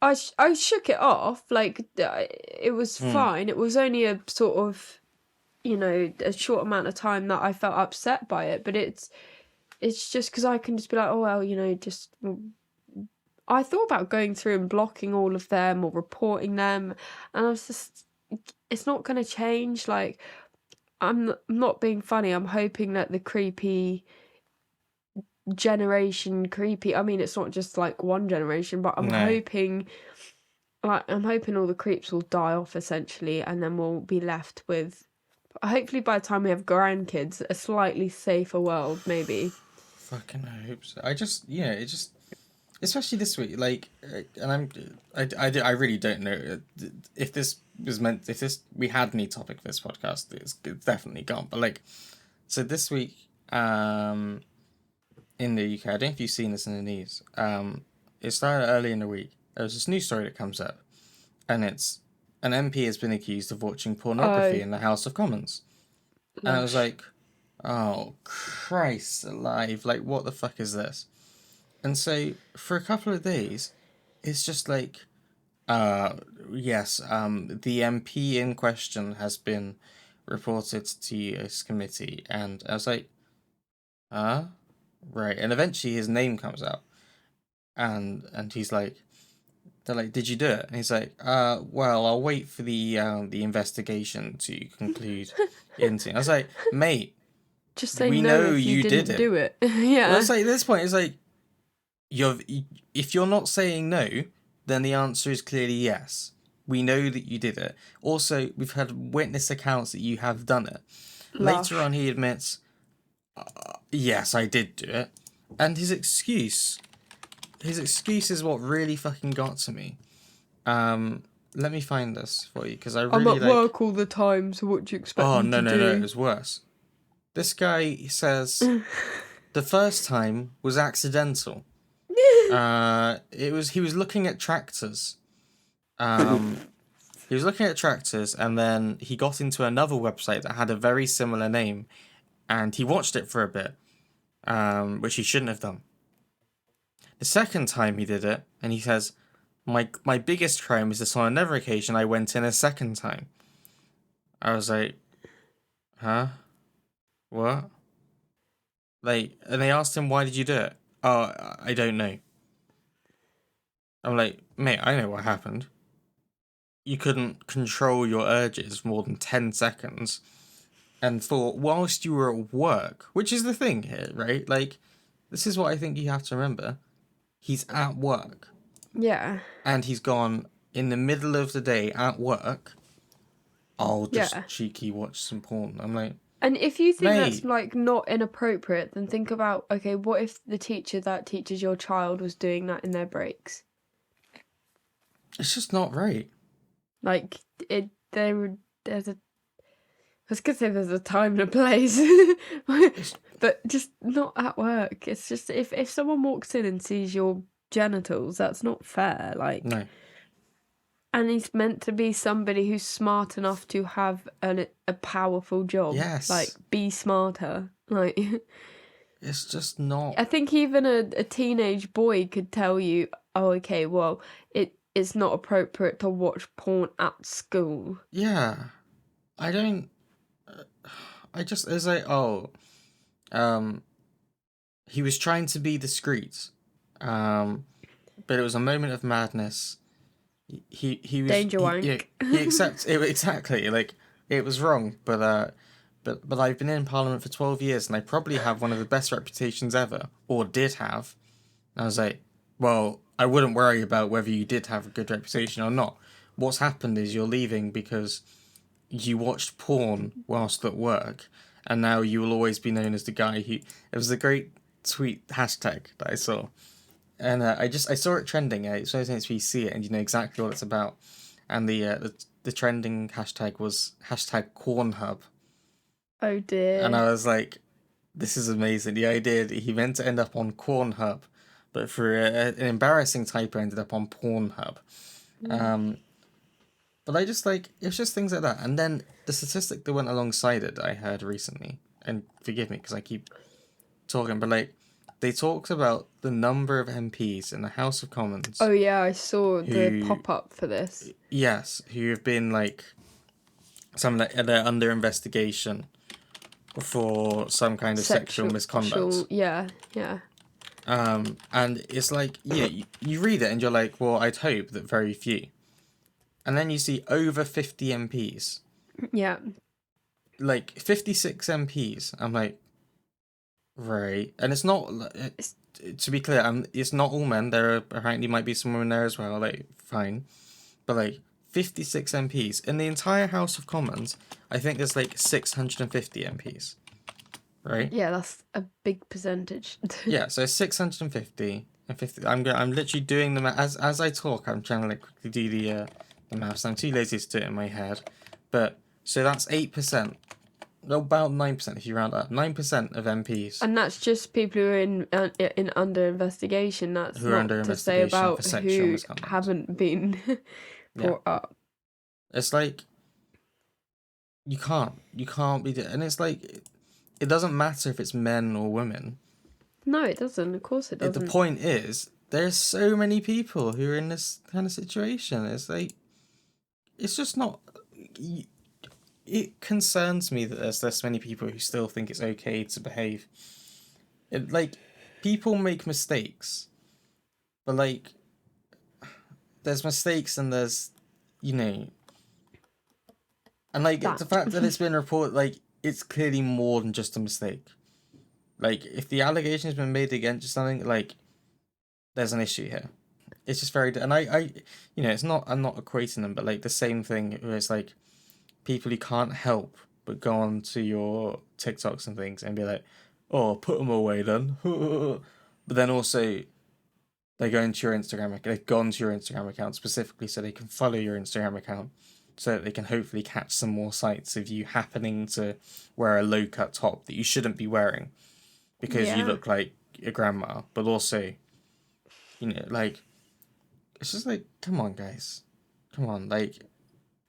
I shook it off. Like, it was fine. It was only a sort of, a short amount of time that I felt upset by it. But it's just because I can just be like, oh, well, just... I thought about going through and blocking all of them or reporting them. And I was just... It's not going to change. Like, I'm not being funny. I'm hoping that the creepy... generation creepy, I mean, it's not just like one generation, but I'm hoping all the creeps will die off essentially, and then we'll be left with, hopefully by the time we have grandkids, a slightly safer world, maybe. Fucking hope so. I just, it just, especially this week, like, and I really don't know if this was meant, if we had any topic for this podcast, it's definitely gone. But like, so this week, in the UK, I don't know if you've seen this in the news. It started early in the week. There's this new story that comes up, and it's an MP has been accused of watching pornography in the House of Commons. And I was like, oh, Christ alive, like, what the fuck is this? And so, for a couple of days, it's just like, yes, the MP in question has been reported to this committee. And I was like, right. And eventually his name comes out. And he's like, they're like, did you do it? And he's like, well, I'll wait for the investigation to conclude into. I was like, mate, just say we no know if you did didn't it. do it. Yeah. Well, it's like, at this point, it's like, if you're not saying no, then the answer is clearly yes. We know that you did it. Also, we've had witness accounts that you have done it. Lush. Later on, he admits, yes, I did do it. And his excuse is what really fucking got to me. Let me find this for you, because I'm at work all the time, so what do you expect me to do? No, it was worse. This guy says the first time was accidental. He was looking at tractors. He was looking at tractors, and then he got into another website that had a very similar name, and he watched it for a bit, which he shouldn't have done. The second time he did it, and he says, my biggest crime is this: on another occasion I went in a second time. I was like, huh? What? Like, and they asked him, why did you do it? Oh, I don't know. I'm like, mate, I know what happened. You couldn't control your urges for more than 10 seconds. And thought, whilst you were at work, which is the thing here, right? Like, this is what I think you have to remember. He's at work. Yeah. And he's gone in the middle of the day at work. I'll just cheeky watch some porn. I'm like, and if you think that's mate, like not inappropriate, then think about, okay, what if the teacher that teaches your child was doing that in their breaks? It's just not right. Like, there's a, I was gonna say there's a time and a place, but just not at work. It's just, if someone walks in and sees your genitals, that's not fair. Like, no. And he's meant to be somebody who's smart enough to have a powerful job. Yes. Like, be smarter. Like, it's just not. I think even a teenage boy could tell you, oh, okay, well, it's not appropriate to watch porn at school. Yeah. I don't. I just, it's like, he was trying to be discreet, but it was a moment of madness. He was Danger wank. he accepts it exactly, like it was wrong, but I've been in Parliament for 12 years and I probably have one of the best reputations ever, or did have. And I was like, well, I wouldn't worry about whether you did have a good reputation or not. What's happened is you're leaving because you watched porn whilst at work, and now you will always be known as the guy who. It was a great tweet hashtag that I saw, and I saw it trending. It's one of those things where you see it and you know exactly what it's about, and the trending hashtag was hashtag Cornhub, Oh and dear. I was like, this is amazing. The idea that he meant to end up on Cornhub, but for an embarrassing typo ended up on Pornhub. Um, but I just like it's just things like that. And then the statistic that went alongside it that I heard recently, and forgive me because I keep talking, but like they talked about the number of MPs in the House of Commons Oh yeah, I saw the who, pop-up for this. yes, who have been like some that they're under investigation for some kind of sexual misconduct. Yeah, yeah. And it's like, yeah, you read it and you're like, well, I'd hope that very few. And then you see over 50 MPs, Yeah. like 56 MPs. I'm like, right. And it's not, to be clear, it's not all men. There are apparently might be some women there as well, like, fine. But like, 56 MPs. In the entire House of Commons, I think there's like 650 MPs. Right? Yeah, that's a big percentage. Yeah, so 650 and 50. I'm literally doing them as I talk. I'm trying to like quickly do the maths. I'm too lazy to do it in my head, but so that's 8%, about 9% if you round up. 9% of MPs And that's just people who are in under investigation. That's who are not under to say investigation for about sexual who misconduct. haven't been Yeah, brought up. it's like you can't be, and it's like it doesn't matter if it's men or women. No, it doesn't. Of course it The doesn't. point is there's so many people who are in this kind of situation. It's like it's just not. It concerns me that there's this many people who still think it's okay to behave. Like people make mistakes, but like there's mistakes and there's, you know, and like That. the fact that it's been reported, like it's clearly more than just a mistake. Like if the allegation has been made against something, like there's an issue here. It's just very, and you know, it's not. I'm not equating them, but like the same thing where it's like people who can't help but go on to your TikToks and things and be like, "Oh, put them away then." But then also they go into your Instagram. They've gone to your Instagram account specifically so they can follow your Instagram account, so that they can hopefully catch some more sights of you happening to wear a low cut top that you shouldn't be wearing because you Yeah. look like your grandma. But also, you know, like it's just like, come on, guys, come on, like.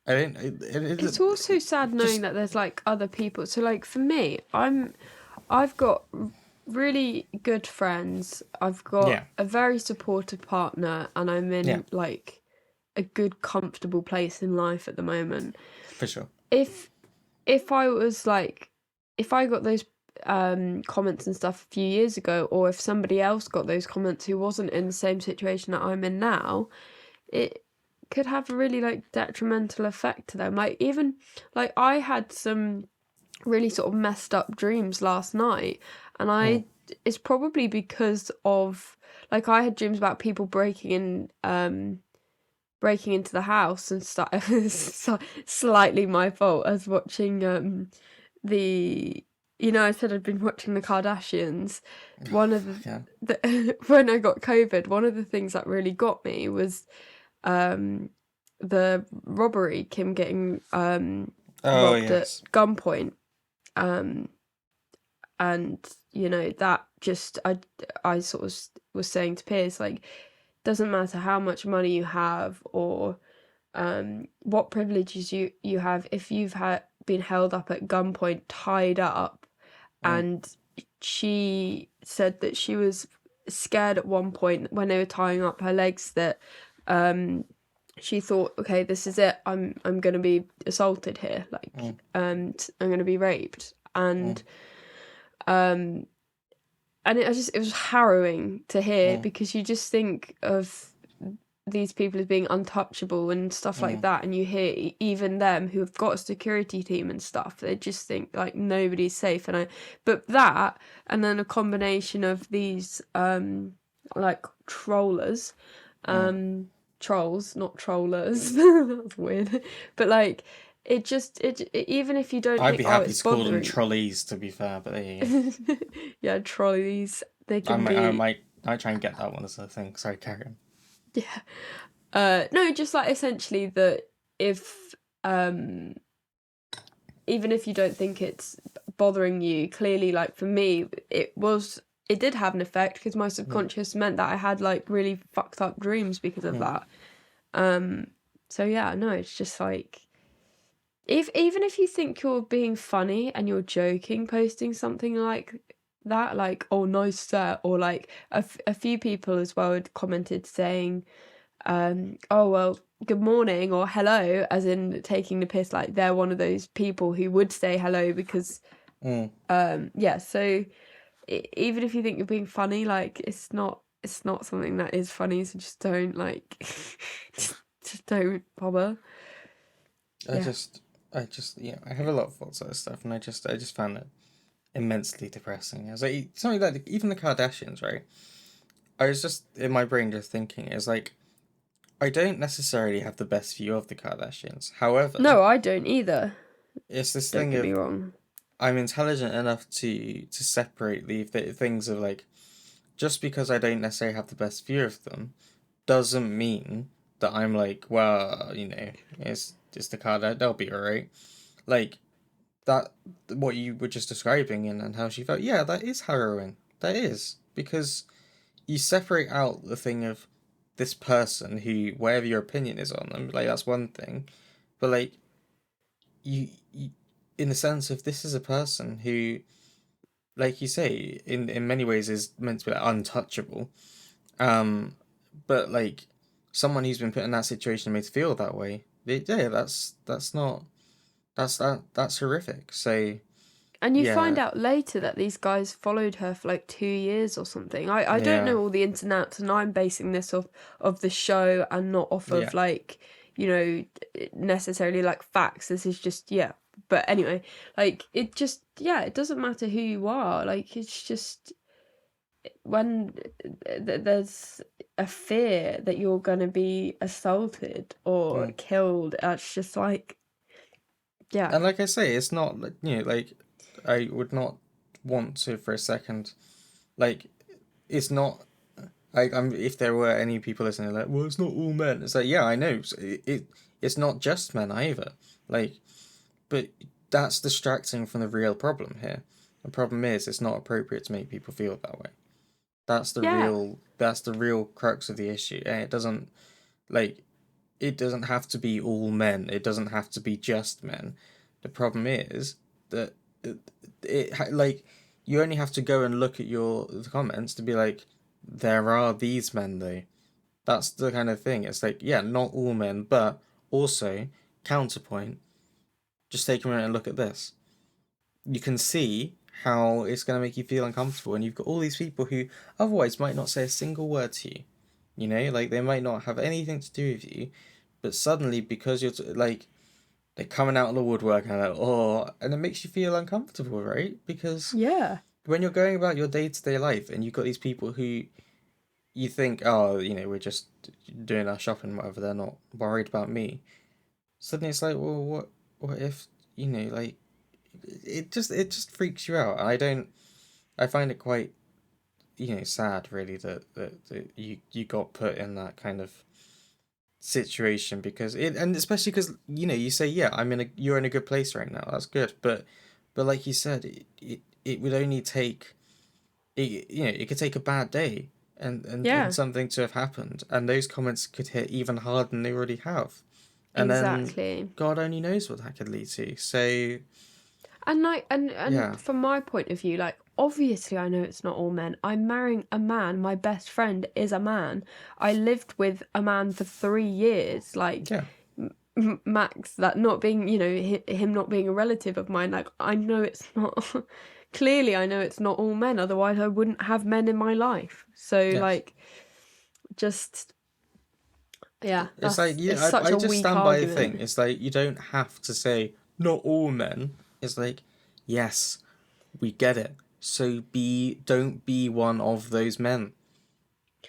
I don't. It's also sad knowing that there's like other people. So like for me, I've got really good friends. I've got Yeah. a very supportive partner, and I'm in Yeah. like a good, comfortable place in life at the moment. For sure. If I was like, if I got those comments and stuff a few years ago, or if somebody else got those comments who wasn't in the same situation that I'm in now, it could have a really like detrimental effect to them. Like even like I had some really sort of messed up dreams last night, and it's probably because of like I had dreams about people breaking into the house and stuff. Slightly my fault. I was watching the I said I'd been watching the Kardashians. One of the when I got COVID, one of the things that really got me was the robbery, Kim getting robbed at gunpoint, and that just I sort of was saying to Piers, like, doesn't matter how much money you have or what privileges you have, if you've been held up at gunpoint, tied up. And she said that she was scared at one point when they were tying up her legs that she thought, okay, this is it, I'm going to be assaulted here, like I'm going to be raped. And and it was harrowing to hear, Mm, because you just think of these people as being untouchable and stuff like mm, that, and you hear even them who have got a security team and stuff, they just think like nobody's safe. But that, and then a combination of these like trollers, mm. trolls, not trollers. That's weird. But like even if you don't I'd think, be oh, happy it's to call them bothering. trolleys, to be fair, but there you go. Yeah, trolleys, they I can might, I be. might, I might try and get that one as a thing. Sorry, carry on. Yeah. No, just like essentially that if um even if you don't think it's bothering you, clearly, like for me, it did have an effect, because my Mm, subconscious meant that I had like really fucked up dreams because of mm, that. Um, so yeah, no, it's just like, if even if you think you're being funny and you're joking, posting something like that, like, oh, nice set, or like a few people as well had commented saying, oh, well, good morning or hello, as in taking the piss, like they're one of those people who would say hello because, mm. yeah, so even if you think you're being funny, like it's not something that is funny, so just don't like just don't bother. I Yeah. just, yeah, I have a lot of thoughts on this stuff, and I just found it immensely depressing. I was like, something like even the Kardashians, right? I was just in my brain just thinking, it's like I don't necessarily have the best view of the Kardashians. However, No, I don't either. it's this Don't thing get me of wrong. I'm intelligent enough to separate the things of like just because I don't necessarily have the best view of them doesn't mean that I'm like, well, it's the Kardashians, they'll be alright. Like that, what you were just describing and how she felt. Yeah, that is harrowing. That is because you separate out the thing of this person who, whatever your opinion is on them, like that's one thing, but like you in the sense of this is a person who, like you say, in many ways is meant to be like, untouchable. Um, but like someone who's been put in that situation and made to feel that way, yeah, that's not that's horrific. So And you find yeah, out later that these guys followed her for like 2 years or something. I don't yeah, know all the ins and outs, and I'm basing this off of the show and not off yeah. of like, necessarily like facts. This is just, yeah. But anyway, like it just, yeah, it doesn't matter who you are. Like it's just when there's a fear that you're gonna be assaulted or Mm. killed, that's just like, yeah. And like I say, it's not like like I would not want to for a second, like it's not like I'm if there were any people listening like, well, it's not all men. It's like yeah, I know it's not just men either. Like, but that's distracting from the real problem here. The problem is it's not appropriate to make people feel that way. Yeah. That's the real crux of the issue, and like it doesn't have to be all men. It doesn't have to be just men. The problem is that like you only have to go and look at the comments to be like, there are these men though. That's the kind of thing. It's like, yeah, not all men, but also counterpoint. Just take a minute and look at this. You can see how it's going to make you feel uncomfortable, and you've got all these people who otherwise might not say a single word to you. Like they might not have anything to do with you, but suddenly because like they're coming out of the woodwork and like, oh, and it makes you feel uncomfortable, right? Because Yeah. when you're going about your day to day life and you've got these people who you think, oh, we're just doing our shopping, whatever, they're not worried about me. Suddenly it's like, well, what if, like it just freaks you out. I find it quite, sad really that you got put in that kind of situation because and especially because you say yeah you're in a good place right now, that's good, but like you said it would only take it could take a bad day and Yeah. something to have happened, and those comments could hit even harder than they already have, and then Exactly. God only knows what that could lead to. So And like and yeah, from my point of view, like obviously I know it's not all men. I'm marrying a man. My best friend is a man. I lived with a man for 3 years. Like yeah, Max, that not being, him not being a relative of mine. Like I know it's not clearly I know it's not all men, otherwise I wouldn't have men in my life. So Yes. like, just yeah, It's like it's yeah, such I a just weak stand by the thing. argument. It's like you don't have to say not all men. It's like, yes, we get it. So don't be one of those men.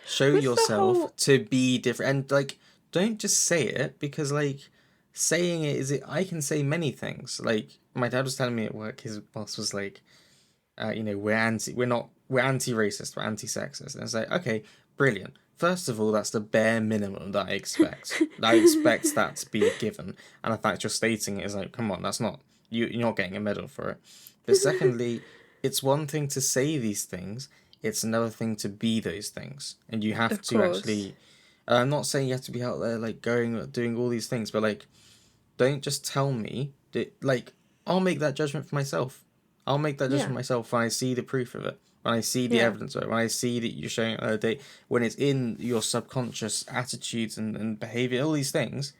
Show With the yourself whole to be different, and like don't just say it, because like saying it is it. I can say many things. Like my dad was telling me at work, his boss was like, we're anti-racist, we're anti-sexist, and it's like, okay, brilliant. First of all, that's the bare minimum that I expect. I expect that to be a given, and the fact you're stating it is like, come on, that's not you're not getting a medal for it. But secondly, it's one thing to say these things, it's another thing to be those things, and you have of to course. actually. I'm not saying you have to be out there like going doing all these things, but like, don't just tell me that, like, I'll make that judgment for myself. I'll make that Yeah. judgment myself when I see the proof of it, when I see the Yeah. evidence of it, when I see that you're showing when it's in your subconscious attitudes and behavior, all these things,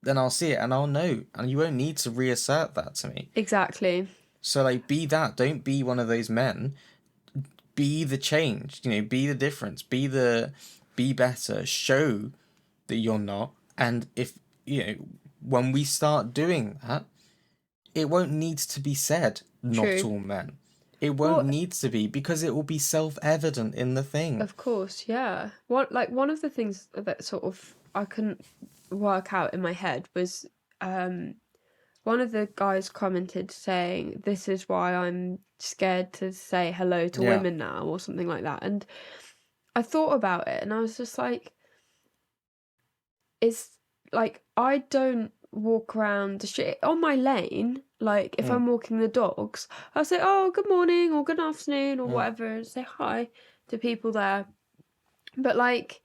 then I'll see it and I'll know, and you won't need to reassert that to me. Exactly. So like, be that. Don't be one of those men. Be the change. Be the difference. Be better. Show that you're not. And if when we start doing that, it won't need to be said, not True. all men. It won't Well, need to be, because it will be self-evident in the thing. of course, yeah. One of the things that sort of I couldn't work out in my head was one of the guys commented saying, "This is why I'm scared to say hello to Yeah. women now," or something like that. And I thought about it and I was just like, it's like I don't walk around the street on my lane. Like if Mm, I'm walking the dogs, I'll say, "Oh, good morning" or "good afternoon" or mm, whatever, and say hi to people there. But like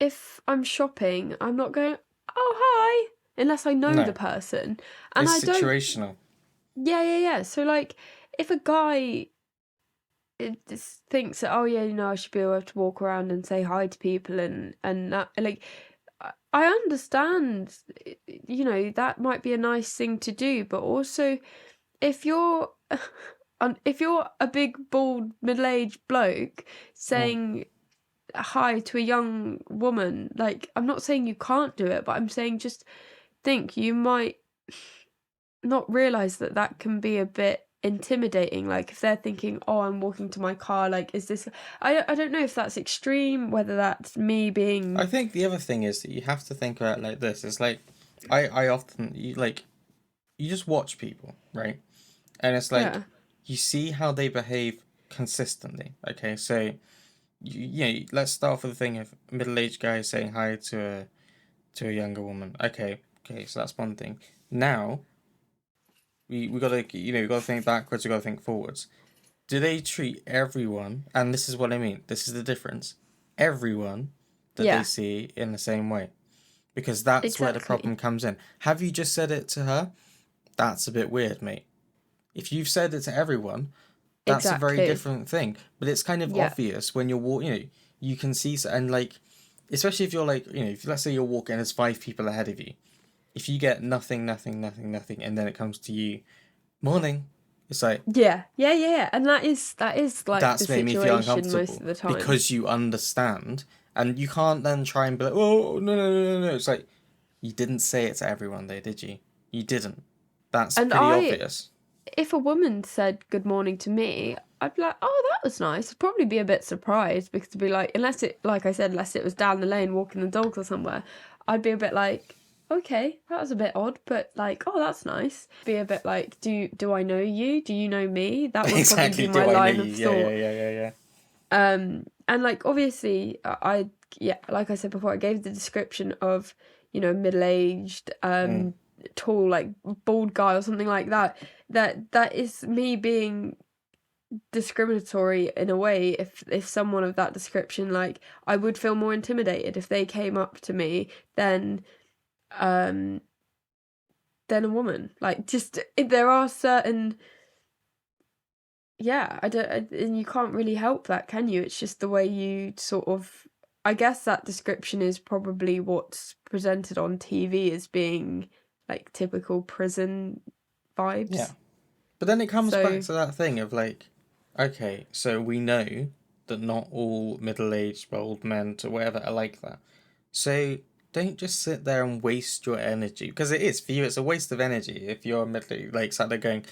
if I'm shopping, I'm not going, "Oh, hi," unless I know the no, person. And I it's don't, situational. yeah, yeah, yeah. So like if a guy just thinks that, oh yeah, I should be able to walk around and say hi to people and that, like I understand, that might be a nice thing to do, but also if you're if you're a big bald middle-aged bloke Mm. saying hi to a young woman, like I'm not saying you can't do it, but I'm saying just think you might not realize that that can be a bit intimidating. Like if they're thinking, oh, I'm walking to my car, like is this, I don't know if that's extreme, whether that's me I being, think the other thing is that you have to think about it like this. It's like, I often, you just watch people, right? And it's like, yeah, you see how they behave consistently. Okay, so let's start off with the thing of a middle-aged guy saying hi to a younger woman. Okay, so that's one thing. Now we gotta we gotta think backwards. We gotta think forwards. Do they treat everyone? And this is what I mean. This is the difference. Everyone that they yeah, see in the same way, because that's where the exactly, problem comes in. Have you just said it to her? That's a bit weird, mate. If you've said it to everyone, that's a very exactly, different thing. But it's kind of yeah, obvious when you're walking. You can see, and like, especially if you're like, if let's say you're walking and there's 5 people ahead of you. If you get nothing, nothing, nothing, nothing, and then it comes to you, morning. It's like, yeah, yeah, yeah, yeah. And that is like the that's made me feel situation most uncomfortable, of the time. because you understand, and you can't then try and be like, oh no no no no no. It's like, you didn't say it to everyone, though, did you? You didn't. That's And pretty obvious. if a woman said good morning to me, I'd be like, oh, that was nice. I'd probably be a bit surprised because to be like, unless it, like I said, unless it was down the lane walking the dogs or somewhere, I'd be a bit like, okay, that was a bit odd, but like, oh, that's nice. Be a bit like, do I know you? Do you know me? That would probably Exactly. be my Do I know line you? of Yeah yeah thought. yeah yeah yeah. And like obviously, yeah, like I said before, I gave the description of middle-aged, Mm. tall, like bald guy or something like that. That is me being discriminatory in a way. If someone of that description, like I would feel more intimidated if they came up to me um than a woman. Like just there are certain, yeah, and you can't really help that, can you? It's just the way you sort of, I guess that description is probably what's presented on TV as being like typical prison Yeah. vibes. But then it comes back So to that thing of like, Okay, so we know that not all middle-aged old men to whatever are like that. So don't just sit there and waste your energy, because it is for you. It's a waste of energy if you're middle like sat there going,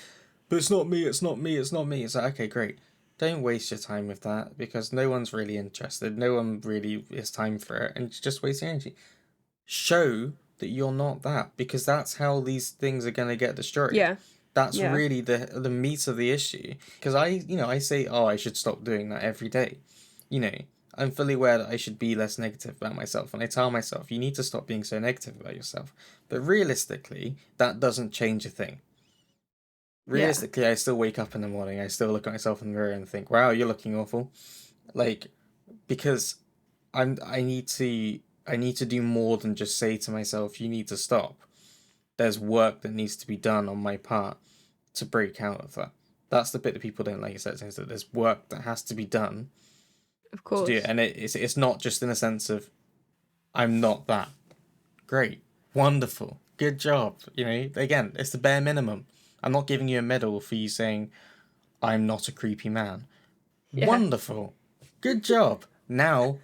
"But it's not me. It's not me. It's not me." It's like, okay, great. Don't waste your time with that because no one's really interested. No one really has time for it, and it's just wasting energy. Show that you're not that, because that's how these things are going to get destroyed. Yeah, That's yeah, really the meat of the issue. Because I say, oh, I should stop doing that every day. You know, I'm fully aware that I should be less negative about myself, and I tell myself you need to stop being so negative about yourself. But realistically, that doesn't change a thing. yeah, Realistically, I still wake up in the morning, I still look at myself in the mirror and think, wow, you're looking awful. Like, because I need to do more than just say to myself, you need to stop. There's work that needs to be done on my part to break out of that. That's the bit that people don't like, is that there's work that has to be done of to do it. course. And it's not just in a sense of I'm not that. Great. Wonderful. Good job. You know, again, it's the bare minimum. I'm not giving you a medal for you saying I'm not a creepy man. Yeah, Wonderful. Good job. Now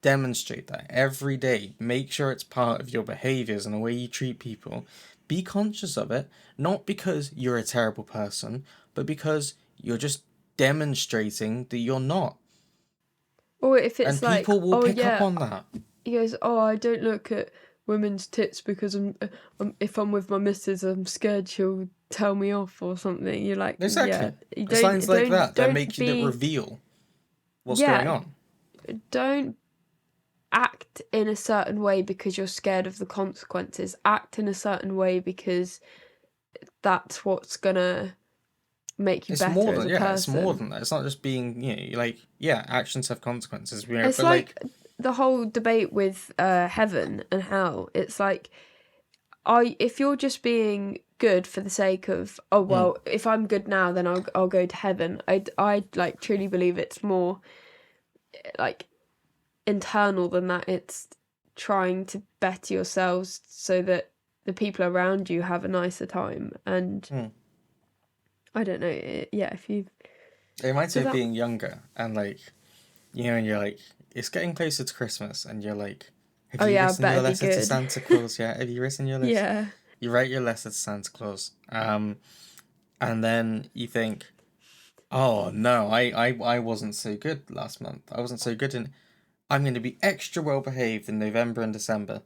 demonstrate that every day. Make sure it's part of your behaviors and the way you treat people. Be conscious of it, not because you're a terrible person, but because you're just demonstrating that you're not. or if And it's like, people will oh pick up yeah, on that. he goes, oh, I don't look at women's tits because if I'm with my missus, I'm scared she'll tell me off or something. You're like, yeah, Exactly. you It's lines like that that don't make you that be, reveal what's going yeah, on. don't act in a certain way because you're scared of the consequences. Act in a certain way because that's what's gonna make you It's more better as than a yeah, it's more person. than that. It's not just being, like, yeah, actions have consequences, It's but like like the whole debate with heaven and hell. It's like if you're just being good for the sake of, oh mm, well, if I'm good now, then I'll go to heaven. I like truly believe it's more like internal than that. It's trying to better yourselves so that the people around you have a nicer time. And mm. I don't know, yeah, if you It reminds me does of that, being younger and like, and you're like, it's getting closer to Christmas, and you're like, have oh you yeah, I written your better be letter to good. Santa Claus yet? Have you written your list? Yeah, You write your letter to Santa Claus, and then you think, oh no, I wasn't so good last month. I wasn't so good in. I'm going to be extra well behaved in November and December,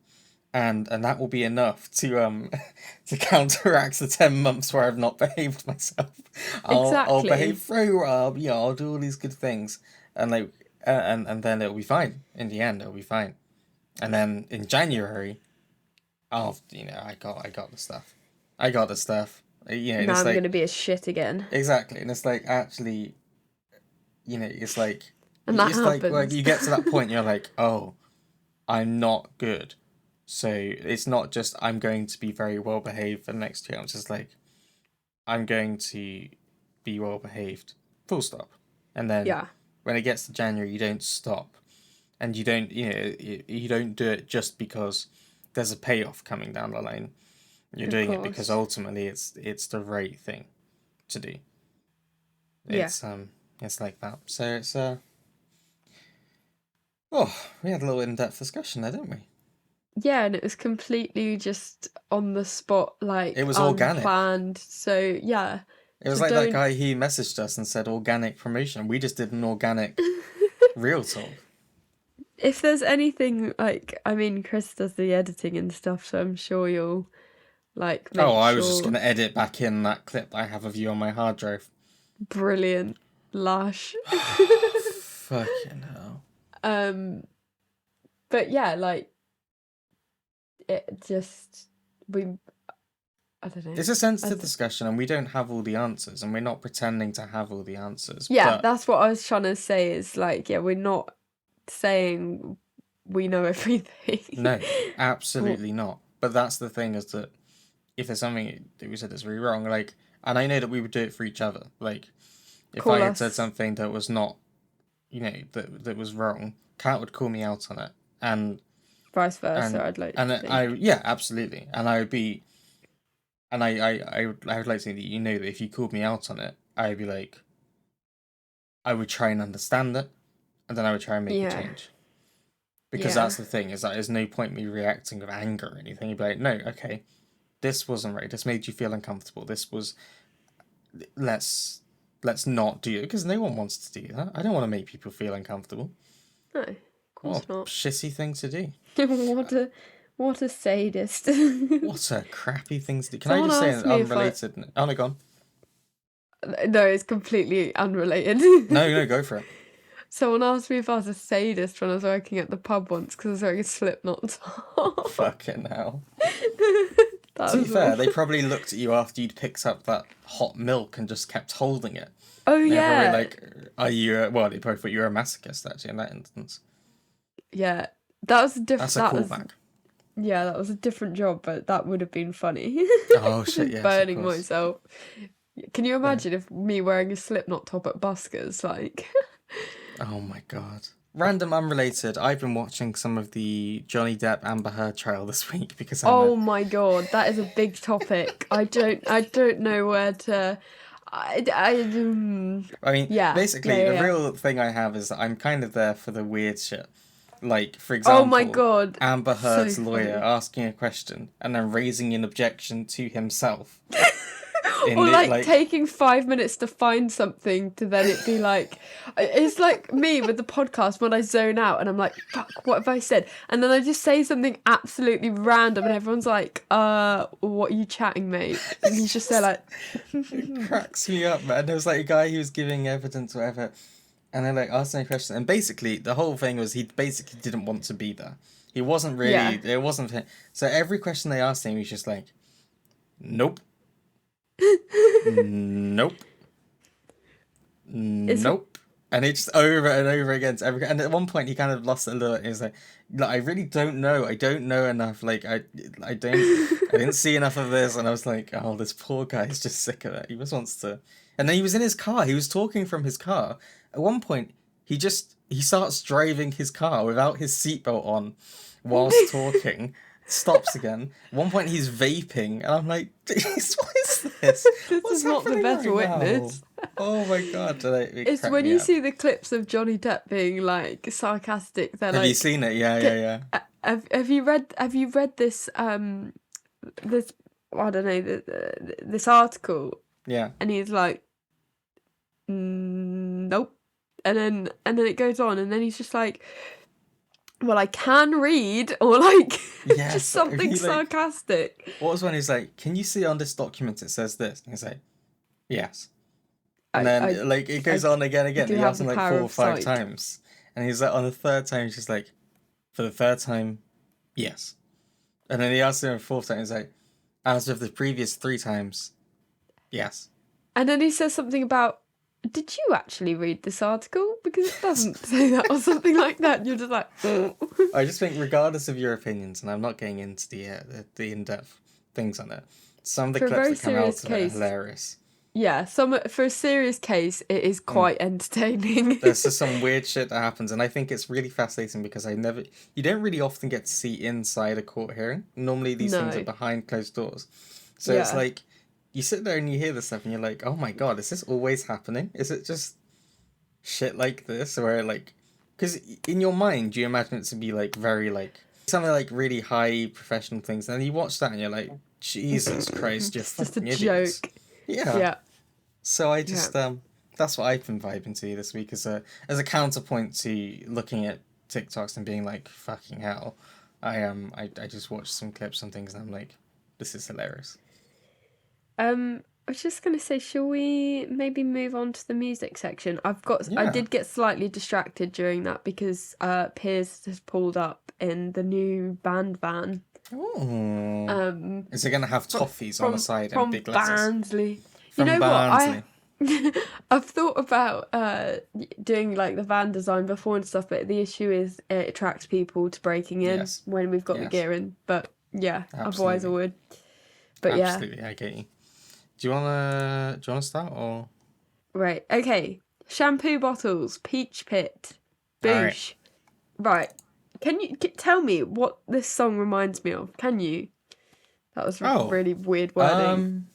and that will be enough to to counteract the 10 months where I've not behaved myself. I'll behave exactly. through. I'll do all these good things, and like and then it'll be fine. In the end, it'll be fine. And then in January, I got the stuff. I got the stuff. And Now it's I'm like gonna be a shit again. exactly, and it's like actually, And that it's like happens. you get to that point, you're like, oh, I'm not good. So it's not just I'm going to be very well behaved for the next year. I'm just like I'm going to be well behaved. Full stop. And then Yeah, when it gets to January, you don't stop, and you don't you don't do it just because there's a payoff coming down the line. You're of doing it because course. ultimately it's the right thing to do. Yeah. It's like that. So it's oh, we had a little in-depth discussion there, didn't we? Yeah, and it was completely just on the spot, It like was organic. unplanned. So yeah. It was So like that don't guy he messaged us and said organic promotion. We just did an organic real talk. if there's anything like, I mean, Chris does the editing and stuff, so I'm sure you'll like Oh, make I was just sure gonna edit back in that clip I have of you on my hard drive. brilliant lush. Fucking hell. um but yeah, like it just we I don't know. It's a I sensitive th- discussion and we don't have all the answers and we're not pretending to have all the answers. yeah, But that's what I was trying to say is like, yeah, we're not saying we know everything. no, absolutely not. But that's the thing is that if there's something that we said that's really wrong, like, and I know that we would do it for each other. Like, if I Call had said us something that was not, that was wrong, Kat would call me out on it, vice versa, and I'd like and to I think. yeah, absolutely, and I would be, and I would like to think that that if you called me out on it, I'd be like, I would try and understand it, and then I would try and make a Yeah. change. Because Yeah. that's the thing, is that there's no point me reacting with anger or anything. You'd be like, no, okay, this wasn't right. This made you feel uncomfortable. This was, let's not do it, because no one wants to do that. I don't want to make people feel uncomfortable. No, of course What a not. shitty thing to do. What a sadist. What a crappy thing to do. Can Someone I just say asked an me if I- unrelated... Oh, no, go on. No, it's completely unrelated. No, go for it. Someone asked me if I was a sadist when I was working at the pub once because I was wearing a Slipknot top. Fucking hell. That To be was fair, all. they probably looked at you after you'd picked up that hot milk and just kept holding it. Oh They were yeah, probably like, are you... Well, they probably thought you were a masochist, actually, in that instance. yeah. That was a different. That's a callback. Yeah, that was a different job, but that would have been funny. Oh, shit, yes, of Burning course. myself. Can you imagine if me wearing a Slipknot top at buskers, like? Oh my god. Random unrelated, I've been watching some of the Johnny Depp Amber Heard trial this week because I'm Oh my god, that is a big topic. I don't know where to. I mean, Yeah, basically, yeah, the yeah. real thing I have is that I'm kind of there for the weird shit. Like, for example, Oh my god. Amber Heard's So lawyer funny. asking a question and then raising an objection to himself. Or like taking 5 minutes to find something to then it be like, it's like me with the podcast when I zone out and I'm like, fuck, what have I said? And then I just say something absolutely random and everyone's like, what are you chatting, mate? And he's just there like, It cracks me up, man. There was like a guy who was giving evidence, or whatever, and they like asked him a question, and basically the whole thing was he basically didn't want to be there. He wasn't really. Yeah. It wasn't. So every question they asked him, he was just like, "Nope, nope, nope," and it's just over and over again. To every, and at one point he kind of lost it a little. He was like, I really don't know. I don't know enough. Like I didn't see enough of this, and I was like, oh, this poor guy is just sick of it. He just wants to. And then he was in his car. He was talking from his car. At one point, he starts driving his car without his seatbelt on, whilst talking. Stops again. At one point, he's vaping, and I'm like, "Jeez, what is this? this What's is not the happening better right now?" witness. Oh my god! It's when you see the clips of Johnny Depp being like sarcastic. They're Have like, you seen it? Yeah. Have you read this this I don't know this article? Yeah. And he's like, nope. And then it goes on, and then he's just like, well, I can read, or like Yes, just something he, like- sarcastic. What was when he's like, "Can you see on this document it says this?" And he's like, "Yes." And then it goes on again. do He have asks him the like power 4 or of 5 sight. times, and he's like, on the third time, he's just like, "For the third time, yes." And then he asks him a 4th time, he's like, "As of the previous 3 times, yes." And then he says something about, did you actually read this article? Because it doesn't say that, or something like that. And you're just like, I just think, regardless of your opinions, and I'm not getting into the in-depth things on it, some of the For a very clips that come out serious of it are case. hilarious. yeah. For a serious case, it is quite entertaining. There's just some weird shit that happens, and I think it's really fascinating because you don't really often get to see inside a court hearing. Normally these things No. are behind closed doors. So it's Yeah. like, you sit there and you hear this stuff and you're like, oh my god, is this always happening? Is it just shit like this? Where like, because in your mind, you imagine it to be like very like, something like really high professional things, and then you watch that and you're like, Jesus Christ, you're It's just a fucking idiots. joke. Yeah. Yeah. So I just that's what I've been vibing to this week as a counterpoint to looking at TikToks and being like, fucking hell. I just watched some clips and things and I'm like, this is hilarious. I was just gonna say, shall we maybe move on to the music section? I Yeah. did get slightly distracted during that because Piers has pulled up in the new band van. Oh. Is it gonna have toffees on the side from and big letters? Barnsley. From you know Barnsley. what? I've thought about doing like the van design before and stuff, but the issue is it attracts people to breaking in Yes. when we've got the Yes. gear in. But yeah, otherwise I Absolutely. would. But yeah. Absolutely, I get you. Do you wanna start or? Right, okay. Shampoo bottles, Peach Pit, Alright. Boosh. Right. Can you tell me what this song reminds me of? Can you? That was really weird wording.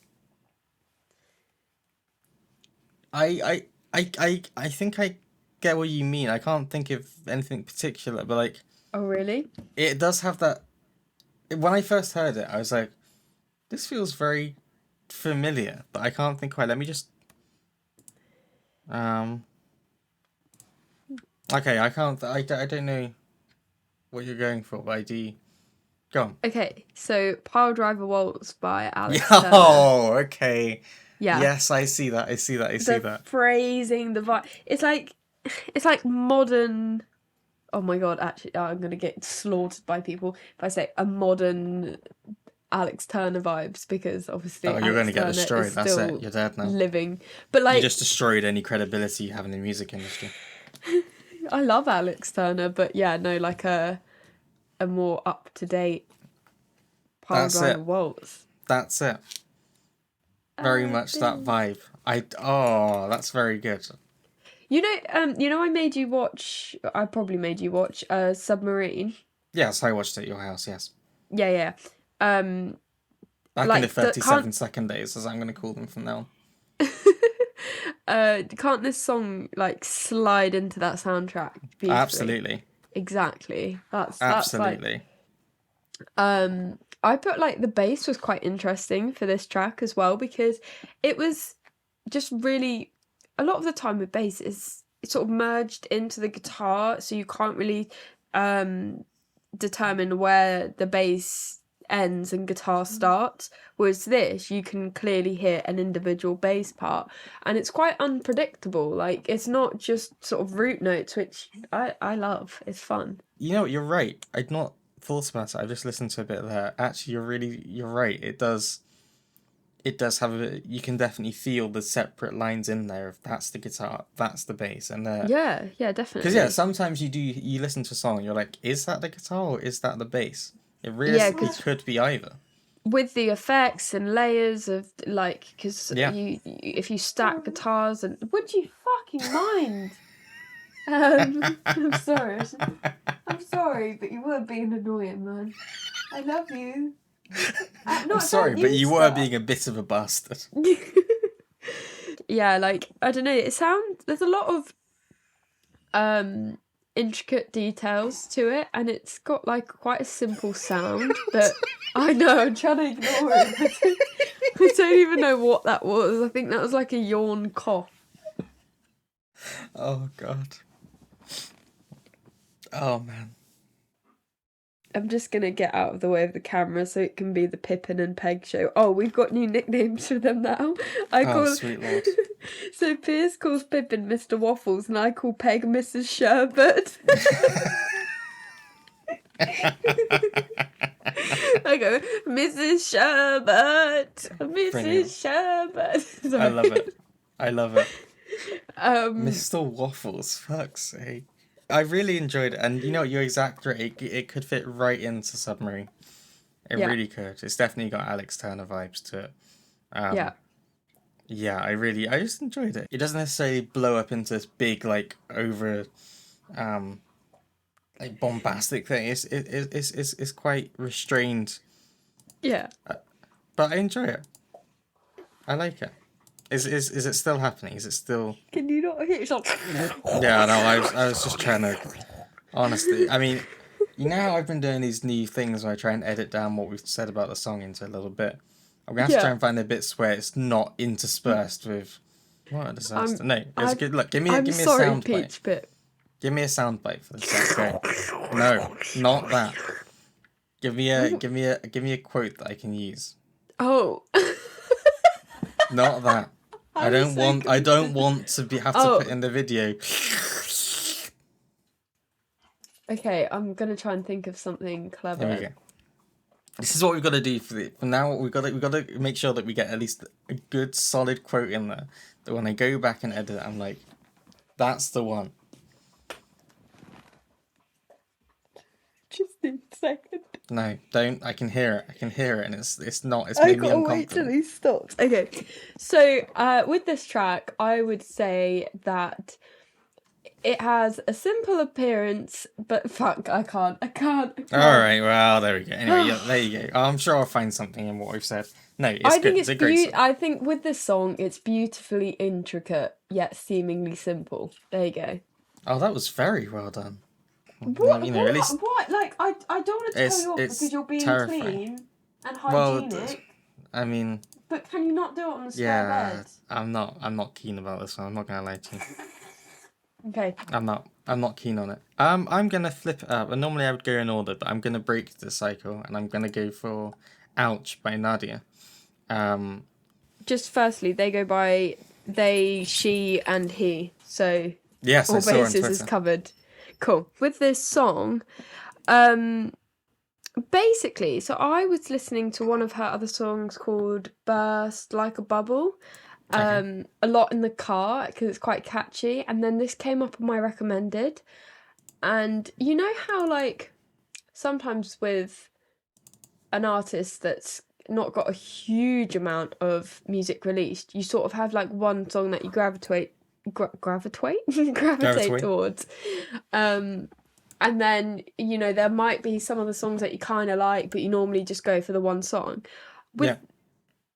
I I think I get what you mean. I can't think of anything particular, but like Oh, really? it does have that. When I first heard it, I was like, this feels very familiar, but I can't think quite. Let me just um. Okay, I can't. I don't know what you're going for, but I do. Go on. Okay, so Pile Driver Waltz by Alex Yeah. Turner. Oh, okay. Yeah. Yes, I see that. I see that. I see The that. phrasing, the vibe. It's like modern. Oh my god! Actually, I'm gonna get slaughtered by people if I say a modern Alex Turner vibes, because obviously Oh, you're going Alex to get Turner destroyed. is That's still it. You're dead now. living. But You like, just destroyed any credibility you have in the music industry. I love Alex Turner, but yeah, no, like a more up to date Pile That's Driver it. Waltz. That's it. Very much that vibe. That's very good. I made you watch. I probably made you watch Submarine. Yes, I watched it at your house. Yes, Yeah, yeah. back in the Like the 37-second days, as I'm going to call them from now on. can't this song like slide into that soundtrack beautifully? Absolutely, Exactly. That's like absolutely. I put like the bass was quite interesting for this track as well, because it was just really, a lot of the time with bass is it's sort of merged into the guitar, so you can't really determine where the bass ends and guitar starts. Whereas this, you can clearly hear an individual bass part, and it's quite unpredictable. Like, it's not just sort of root notes, which I love. It's fun. You know, you're right. I'd not thought about it. I just listened to a bit there. Actually, you're right. It does have a. You can definitely feel the separate lines in there. If that's the guitar, that's the bass, and Yeah, because definitely. sometimes you listen to a song and you're like, is that the guitar or is that the bass? It Yeah, realistically 'cause could be either. with the effects and layers of like, because Yeah. if you stack guitars, and would you fucking mind? I'm sorry. I'm sorry, but you were being annoying, man. I love you. I'm sorry, but you were being a bit of a bastard. Yeah, like, I don't know. There's a lot of intricate details to it, and it's got like quite a simple sound that I know I'm trying to ignore it. I don't even know what that was. I think that was like a yawn cough. Oh god. Oh man. I'm just gonna get out of the way of the camera so it can be the Pippin and Peg show. Oh, we've got new nicknames for them now. Sweet lord. So Piers calls Pippin Mr. Waffles, and I call Peg Mrs. Sherbet. I go, Mrs. Sherbet, Mrs. Brilliant. Sherbet. Sorry. I love it. I love it. Um, Mr. Waffles, fuck's sake. I really enjoyed it, and you know, you're exactly right. It could fit right into Submarine. It Yeah. really could. It's definitely got Alex Turner vibes to it. yeah. Yeah, I just enjoyed it. It doesn't necessarily blow up into this big, like, over, like, bombastic thing. It's quite restrained, Yeah. but I enjoy it. I like it. Is it still happening? Is it still? Can you not hear yourself? Yeah, no, I was just trying to. Honestly, I mean, you know how I've been doing these new things where I try and edit down what we've said about the song into a little bit. I'm gonna have to try and find the bits where it's not interspersed with. What a disaster! No, it's good. Look, give me a sorry, sound bite. Peach Pip. Give me a sound bite for this. Okay. No, not that. Give me a quote that I can use. Oh. Not that. I don't want to have to put in the video. Okay, I'm gonna try and think of something clever. There we go. This is what we've got to do for now. We've got to make sure that we get at least a good solid quote in there. That when I go back and edit, I'm like, that's the one. Just in a second. No, don't. I can hear it, and it's not. It's I made me gotta wait till uncomfortable. he stops. Okay, so with this track, I would say that It has a simple appearance, but fuck, I can't. All right, well, there we go. Anyway, yeah, there you go. I'm sure I'll find something in what we've said. No, it's I good. think It's a great song. I think with this song, it's beautifully intricate yet seemingly simple. There you go. Oh, that was very well done. What? You know, at least What? Like, I don't want to tell it's you off it's because you're being terrifying. clean and Well, hygienic. I mean, But can you not do it on the spare yeah, bed? I'm not keen about this one. I'm not gonna lie to you. Okay. I'm not keen on it. I'm gonna flip it up. And normally I would go in order, but I'm gonna break the cycle and I'm gonna go for "Ouch" by Nadia. Just firstly, they go by they, she, and he. So Yes, I all saw on bases is Twitter. covered. Cool. With this song, basically, so I was listening to one of her other songs called "Burst Like a Bubble." Okay. A lot in the car because it's quite catchy, and then this came up on my recommended. And you know how like sometimes with an artist that's not got a huge amount of music released, you sort of have like one song that you gravitate Gravitate. towards. And then, you know, there might be some of the songs that you kind of like, but you normally just go for the one song.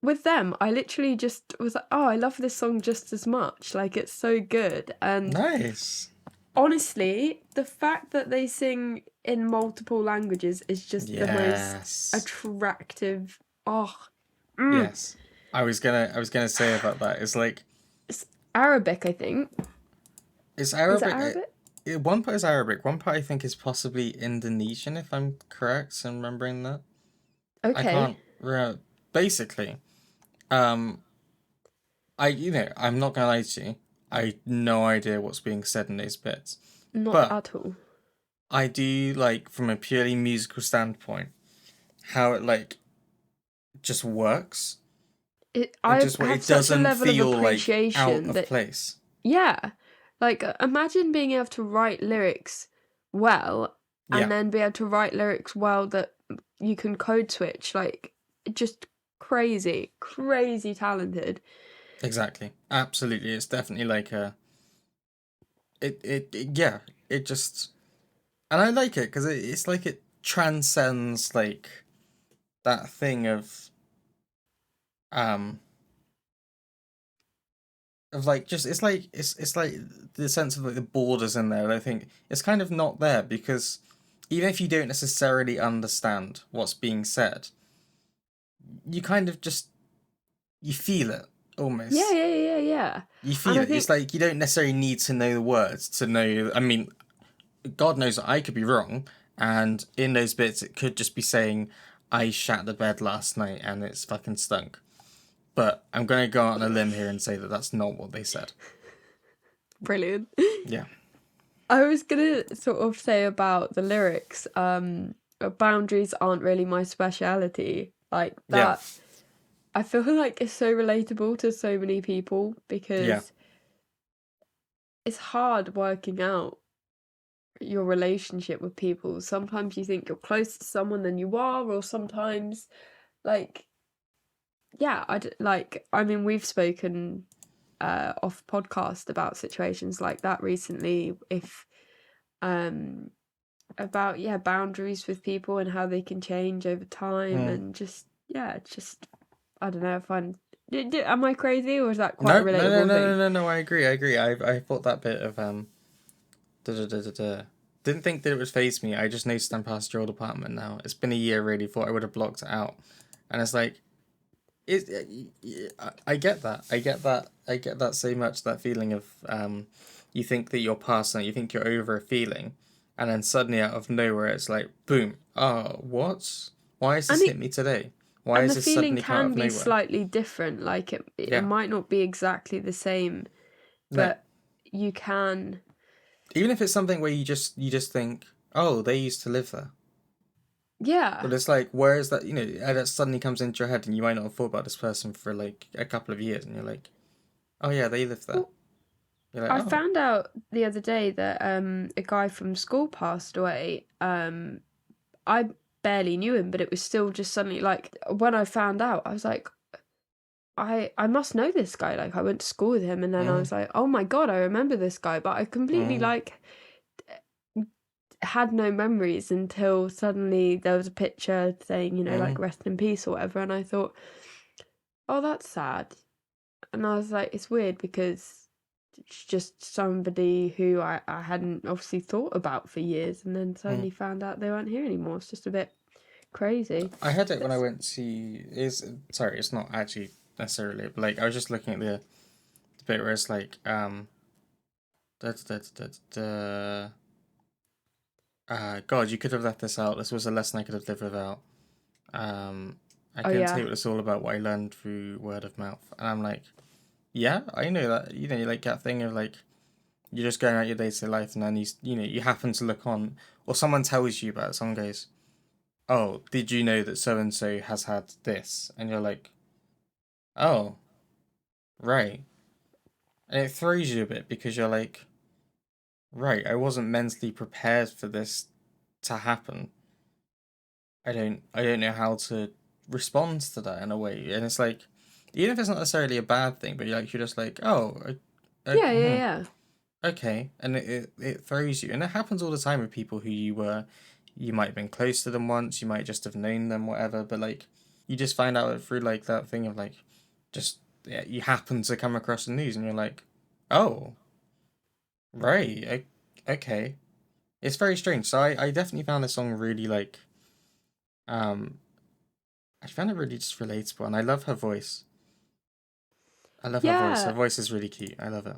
With them, I literally just was like, oh, I love this song just as much. Like, it's so good. And Nice. honestly, the fact that they sing in multiple languages is just the most attractive. Oh, Yes. I was gonna say about that. It's like it's Arabic, I think. it's Arabic. Is it Arabic? One part is Arabic. One part I think is possibly Indonesian, if I'm correct in remembering that. I Okay. can't remember. Basically, I'm not gonna lie to you. I had no idea what's being said in those bits. Not But at all. I do like, from a purely musical standpoint, how it like just works. I It have such a doesn't level feel of like appreciation out of that place. yeah, like imagine being able to write lyrics well, and Yeah, then be able to write lyrics well that you can code switch. Like just crazy, crazy talented. exactly. Absolutely. It's definitely like a yeah, it just, and I like it because it's like it transcends like that thing um of like just it's like the sense of like the borders in there. I think it's kind of not there because even if you don't necessarily understand what's being said, you kind of just you feel it almost. Yeah. You And feel I it. It's think like you don't necessarily need to know the words to know. I mean, God knows that I could be wrong, and in those bits it could just be saying, "I shat the bed last night and it's fucking stunk." But I'm gonna go out on a limb here and say that that's not what they said. brilliant. Yeah. I was gonna sort of say about the lyrics, boundaries aren't really my speciality. Like Yeah. that I feel like it's so relatable to so many people Yeah. because it's hard working out your relationship with people. Sometimes you think you're closer to someone than you are, or sometimes, like, yeah, I mean, we've spoken off podcast about situations like that recently. If about boundaries with people and how they can change over time, and just I don't know if am I crazy or is that quite a relatable thing? No. I agree. I thought that bit of da da da da da. Didn't think that it would phase me. I just noticed I'm past your old apartment now. It's been a year. Really thought I would have blocked it out, and it's like, I get that. I get that. I get that so much. That feeling of you think that you're past and you think you're over a feeling, and then suddenly out of nowhere it's like boom. Oh, what? Why has And this hit me today? Why and is the this feeling suddenly come out can of be nowhere? slightly different. Like it Yeah. might not be exactly the same, No. but you can. Even if it's something where you just think, oh, they used to live there. Yeah. But it's like, where is that? You know, and that suddenly comes into your head, and you might not have thought about this person for like a couple of years, and you're like, oh yeah, they live there. Well, You're like, I oh, found out the other day that a guy from school passed away. I barely knew him, but it was still just suddenly like when I found out, I was like, I must know this guy. Like, I went to school with him, and then I Mm, was like, oh my god, I remember this guy, but I completely mm, like had no memories until suddenly there was a picture saying, you know, like mm. rest in peace or whatever, and I thought, oh, that's sad. And I was like, it's weird because it's just somebody who I hadn't obviously thought about for years, and then Mm. suddenly found out they weren't here anymore. It's just a bit crazy. I had it when I It's, went to is sorry, it's not actually necessarily, but like I was just looking at the bit where it's like da, da, da, da, da, God, you could have left this out. This was a lesson I could have lived without. Um, I oh couldn't tell yeah, you what it's all about. What I learned through word of mouth, and I'm like, yeah, I know that. You know, like that thing of like you're just going out your day to day life, and then you know you happen to look on, or someone tells you about it. Someone goes, "Oh, did you know that so and so has had this?" And you're like, "Oh, right," and it throws you a bit because you're like, "Right, I wasn't mentally prepared for this to happen. I don't know how to respond to that in a way." And it's like, even if it's not necessarily a bad thing, but you're just like, "Oh, yeah, yeah, hmm, yeah. okay," and it throws you, and it happens all the time with people who you might have been close to them once, you might just have known them, whatever, but like you just find out through like that thing of like just yeah, you happen to come across the news and you're like, oh right, okay, it's very strange. So I definitely found this song really like um I found it really just relatable, and I love her voice. I love her voice. Her Yeah, voice is really cute. I love it.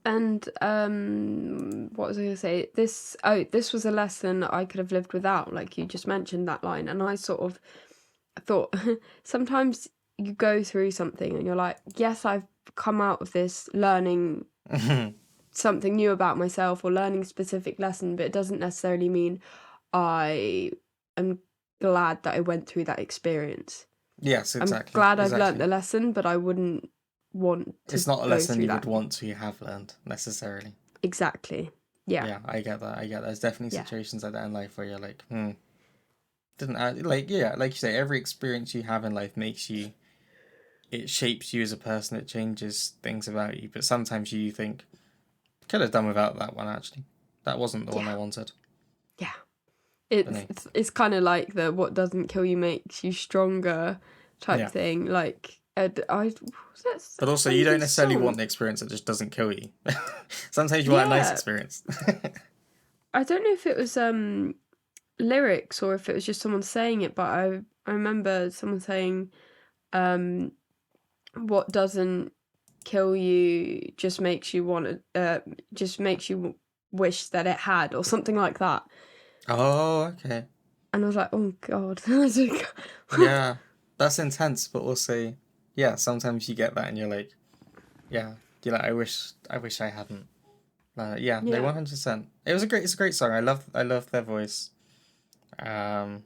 and what was I gonna say? This was a lesson that I could have lived without, like you just mentioned that line, and I sort of thought sometimes you go through something and you're like, yes, I've come out of this learning something new about myself or learning a specific lesson, but it doesn't necessarily mean I am glad that I went through that experience. Yes, I'm exactly, glad I've learnt exactly. the lesson, but I wouldn't want to It's not a go lesson through you would that. want to have learned necessarily. Exactly. Yeah. Yeah, I get that. I get that. There's definitely Yeah. situations like that in life where you're like, didn't I, like yeah, like you say, every experience you have in life makes you. It shapes you as a person. It changes things about you. But sometimes you think, could have done without that one actually. That wasn't the one Yeah. I wanted. Yeah. But no. It's kind of like the what doesn't kill you makes you stronger type Yeah. thing. Like I was that But also, you don't somebody's necessarily song? want the experience that just doesn't kill you. Sometimes you want a nice Yeah. experience. I don't know if it was lyrics or if it was just someone saying it, but I remember someone saying um what doesn't kill you just makes you want to just makes you wish that it had or something like that. Oh, okay. And I was like, oh god. Yeah, that's intense, but also, yeah, sometimes you get that and you're like, yeah, you're like, I wish I hadn't. Yeah, no, Yeah. 100%. It's a great song. I love their voice. Um,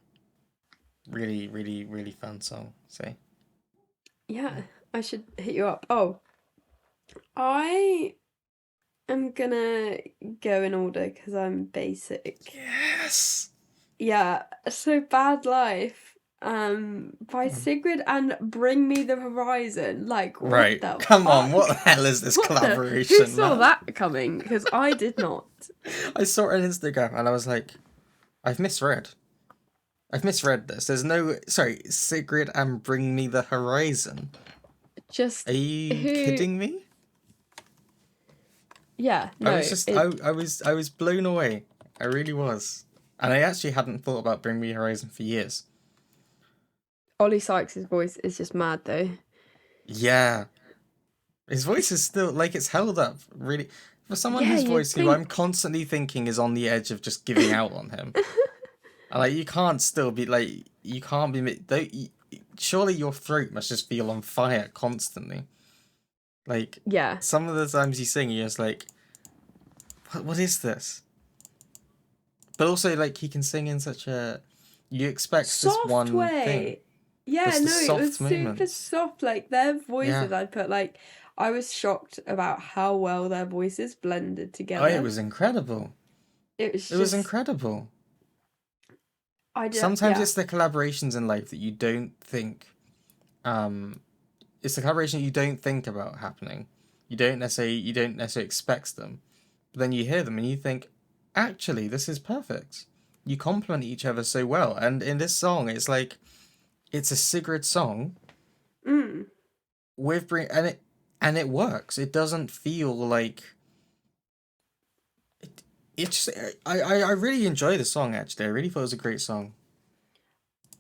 really, really, really fun song. So, Yeah, I should hit you up. Oh, I am gonna go in order because I'm basic. yes. Yeah, so Bad Life, by Mm. Sigrid and Bring Me the Horizon. Like, what Right. the Come on. What the fuck? hell is this What the? Who collaboration, saw man? that coming? Because I did not. I saw it on Instagram and I was like, I've misread. I've misread this. There's no. Sorry, Sigrid and Bring Me the Horizon. Are Just you who? kidding me? Yeah, I was no, just. it. I was blown away. I really was. And I actually hadn't thought about Bring Me Horizon for years. Ollie Sykes' voice is just mad though. Yeah. His voice It's is still. Like, it's held up really. For someone yeah, whose you'd voice who I'm think. constantly thinking is on the edge of just giving out on him. And, like, you can't still be like. You can't be. Don't, surely your throat must just feel on fire constantly. Like, Yeah, some of the times you sing, you're just like, what is this? But also, like, he can sing in such a. You expect this soft one thing. way. Yeah, Just the no, it was soft super moments. soft. Like their Yeah. voices, I'd put like I was shocked about how well their voices blended Oh, it together. was incredible. It was It was just incredible. I just Sometimes yeah. it's the collaborations in life that you don't think um it's a collaboration you don't think about happening. You don't necessarily expect them. But then you hear them and you think, actually, this is perfect. You complement each other so well. And in this song, it's like it's a Sigrid song Mm. with and it works. It doesn't feel like it's. I really enjoy the song actually. I really thought it was a great song.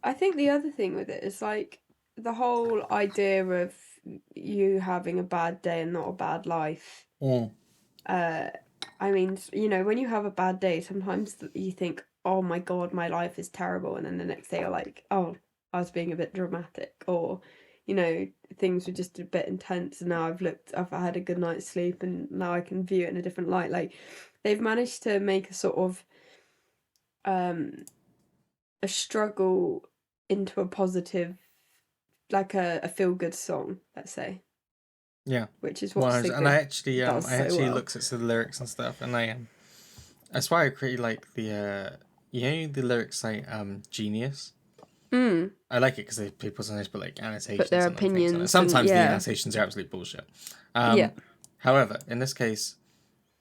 I think the other thing with it is like the whole idea of you having a bad day and not a bad life. Mm. I mean, when you have a bad day, sometimes you think, "Oh my God, my life is terrible," and then the next day you're like, "Oh, I was being a bit dramatic," or things were just a bit intense, and now I've had a good night's sleep, and now I can view it in a different light. Like, they've managed to make a sort of a struggle into a positive, like a feel good song, let's say. Yeah. Which is what Sigrid and does I so actually well. looked at the lyrics and stuff, and that's why I really like the the lyrics like genius. Mm. I like it because people sometimes put like annotations But their and like things on it. opinions and Sometimes the yeah. annotations are absolute bullshit. Yeah. However, in this case,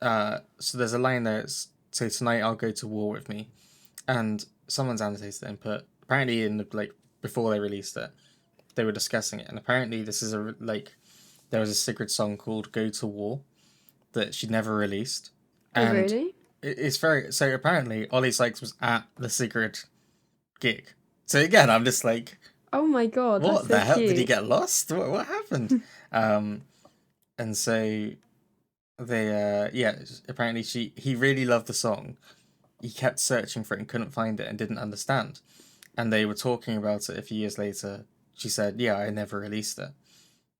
so there's a line there. So tonight I'll go to war with me, and someone's annotated it and put apparently in the like before they released it, they were discussing it, and apparently this is there was a Sigrid song called "Go to War" that she never released, Oh, and really? it's very so apparently Ollie Sykes was at the Sigrid gig. So again, I'm just like, Oh my God, that's what so the hell? Did he cute. get lost? What happened? And so they apparently he really loved the song. He kept searching for it and couldn't find it and didn't understand. And they were talking about it a few years later. She said, "Yeah, I never released it."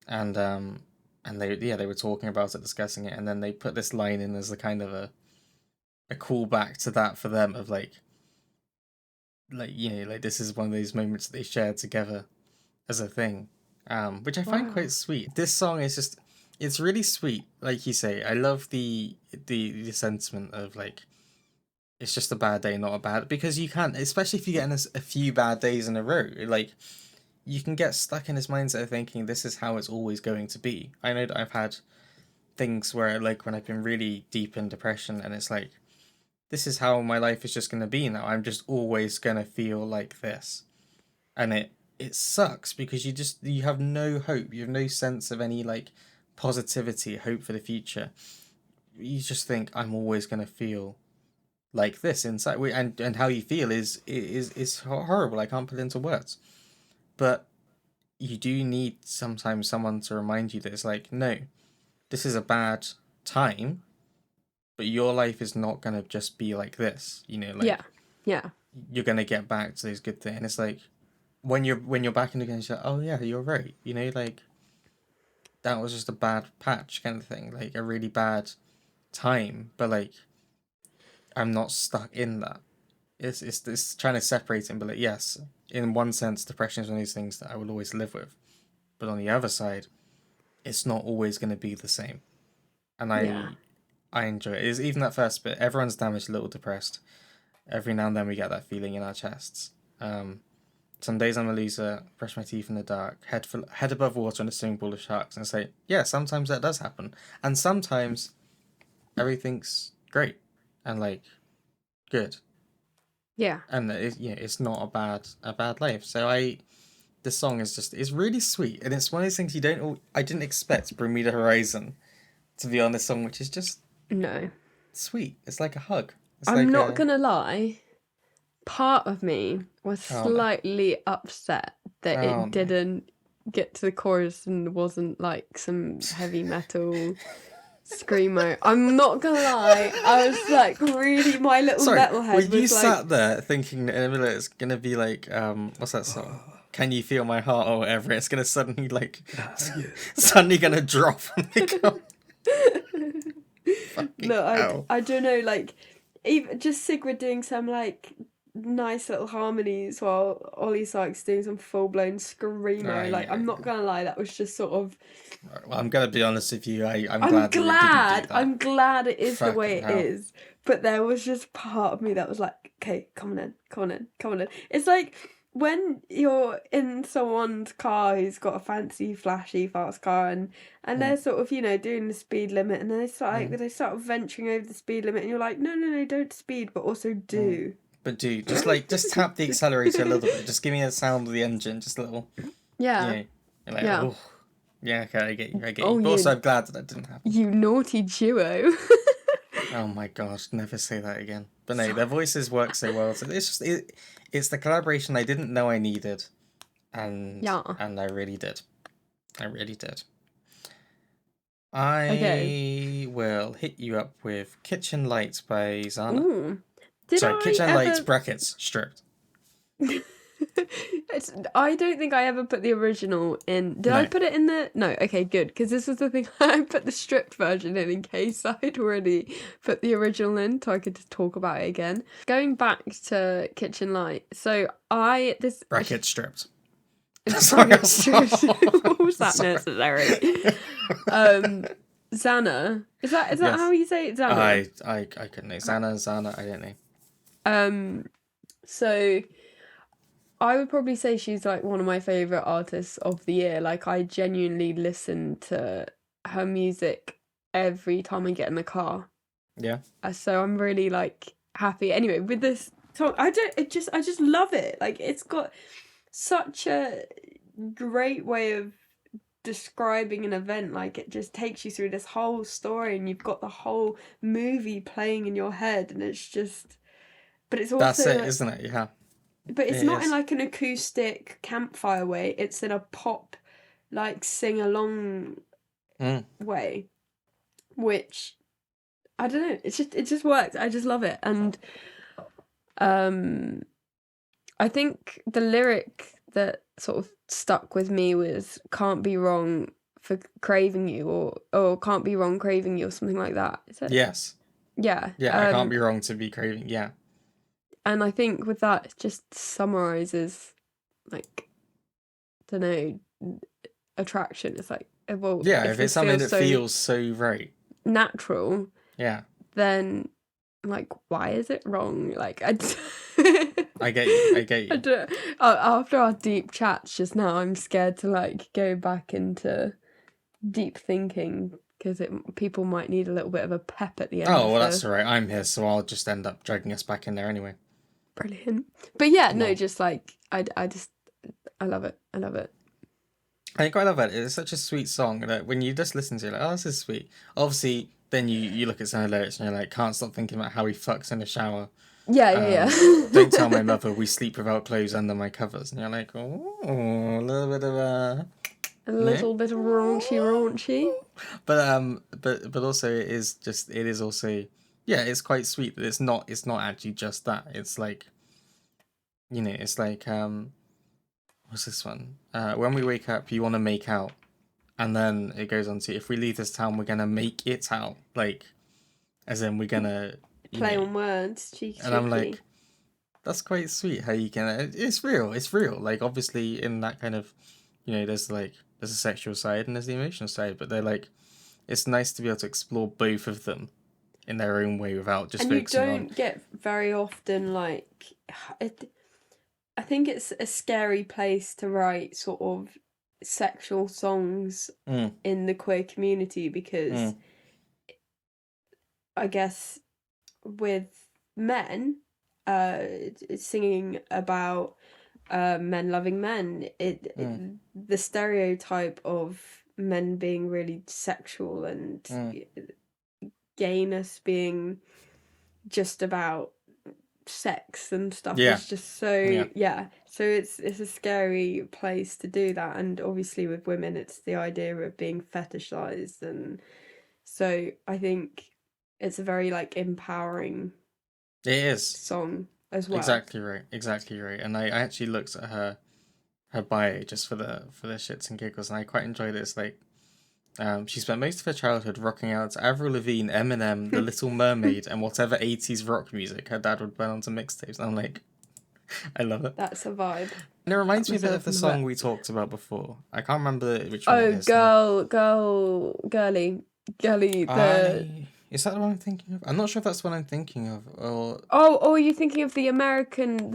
And they were talking about it, discussing it, and then they put this line in as a kind of a callback to that for them of like this is one of those moments that they shared together as a thing, which I find Wow. quite sweet. This song is just it's really sweet, like you say. I love the sentiment of like it's just a bad day, not a bad, because you can't, especially if you get in a few bad days in a row, like you can get stuck in this mindset of thinking this is how it's always going to be. I know that I've had things where like when I've been really deep in depression and it's like this is how my life is just going to be now. I'm just always going to feel like this. And it sucks because you have no hope. You have no sense of any like positivity, hope for the future. You just think I'm always going to feel like this inside, and how you feel is horrible. I can't put it into words. But you do need sometimes someone to remind you that it's like, no, this is a bad time, but your life is not gonna just be like this. Like Yeah. you're gonna get back to those good things. And it's like when you're back in the game, you're like, oh yeah, you're right. Like that was just a bad patch kind of thing, like a really bad time. But like I'm not stuck in that. It's trying to separate it, but like yes, in one sense, depression is one of these things that I will always live with. But on the other side, it's not always going to be the same. And Yeah. I enjoy it. Is even that first bit, everyone's damaged, a little depressed. Every now and then we get that feeling in our chests. Some days I'm a loser, brush my teeth in the dark, head above water in a swimming pool of sharks, and say, yeah, sometimes that does happen. And sometimes everything's great and like good. Yeah. And it's not a bad life. So this song is really sweet, and it's one of those things I didn't expect Bermuda Horizon to be on this song, which is just No. sweet. It's like a hug. It's I'm like not gonna lie. Part of me was oh no, slightly upset that oh it no. didn't get to the chorus and wasn't like some heavy metal screamo. I'm not gonna lie. I was like really my little Sorry, were metalhead you was like sat there thinking that in a minute it's gonna be like what's that song? Can you feel my heart or whatever? It's gonna suddenly like suddenly gonna drop and become fucking no, hell. I don't know, like even just Sigrid doing some like nice little harmonies while Ollie Sykes doing some full blown screamo. Like I'm not gonna lie, that was just sort of. Well, I'm gonna be honest with you. I'm glad that it didn't do that. I'm glad it is the way Fucking it hell. is. But there was just part of me that was like, okay, come on in. It's like when you're in someone's car who's got a fancy, flashy, fast car, and they're sort of, doing the speed limit, and then they start venturing over the speed limit, and you're like, no, don't speed, but also do. But do just tap the accelerator a little bit. Just give me a sound of the engine, just a little. Yeah. You're like, Yeah. oh, yeah. Okay, I get you. Oh, But also, I'm glad that didn't happen. You naughty duo. Oh my gosh, never say that again. But no, their voices work so well. So it's the collaboration I didn't know I needed, and I really did. I really did. I will hit you up with Kitchen Lights by Zana. Ooh. Kitchen Lights brackets stripped. I don't think I ever put the original in. Did I put it in the... No, okay, good. Because this was the thing. I put the stripped version in case I'd already put the original in, so I could just talk about it again. Going back to Kitchen Light. So Bracket stripped. Bracket stripped. What was that necessary? Xana. Is that how you say it? Xana? I couldn't know. Xana, I don't know. So... I would probably say she's like one of my favourite artists of the year. Like, I genuinely listen to her music every time I get in the car. Yeah. So I'm really like happy. Anyway, with this song, I just love it. Like, it's got such a great way of describing an event. Like, it just takes you through this whole story, and you've got the whole movie playing in your head, and it's just. But it's also. That's it, isn't it? Yeah. But it's not in like an acoustic campfire way. It's in a pop, like sing along way, which I don't know. It just works. I just love it, and I think the lyric that sort of stuck with me was "Can't be wrong for craving you," or "Can't be wrong craving you," or something like that. Is it? Yes. Yeah. Yeah, I can't be wrong to be craving. Yeah. And I think with that, it just summarises, like, I don't know, attraction. It's like, well, yeah, if it's something that feels so right, natural, yeah, then like, why is it wrong? Like, I get you. After our deep chats just now, I'm scared to like go back into deep thinking because people might need a little bit of a pep at the end. Oh well, that's all right. I'm here, so I'll just end up dragging us back in there anyway. Brilliant. But yeah, no, just like I love it. I love it. I quite love it. It's such a sweet song that when you just listen to it, like, oh, this is sweet. Obviously, then you look at some of the lyrics and you're like, can't stop thinking about how he fucks in the shower. Yeah. Don't tell my mother we sleep without clothes under my covers. And you're like, oh, a little bit of a little bit of raunchy. But also it is also. Yeah, it's quite sweet that it's not actually just that. It's like, it's like, what's this one? When we wake up, you want to make out. And then it goes on to, if we leave this town, we're going to make it out. Like, as in, we're going to... Play on words, cheeky. And I'm like, that's quite sweet how you can... It's real. Like, obviously, in that kind of, there's a sexual side and there's the emotional side. But they're like, it's nice to be able to explore both of them in their own way without just focusing on... And you don't get very often, like... I think it's a scary place to write sort of sexual songs in the queer community because I guess with men singing about men loving men, the stereotype of men being really sexual and gayness being just about sex and stuff is just so so it's a scary place to do that, and obviously with women it's the idea of being fetishized, and so I think it's a very like empowering song as well. Exactly right. And I actually looked at her bio just for the shits and giggles, and I quite enjoyed it. It's like she spent most of her childhood rocking out to Avril Lavigne, Eminem, The Little Mermaid, and whatever 80s rock music her dad would put onto mixtapes. And I'm like, I love it. That's a vibe. And it reminds me a bit of the song we talked about before. I can't remember which one it is. Girly. Is that the one I'm thinking of? I'm not sure if that's the one I'm thinking of. Or... Oh, are you thinking of the American,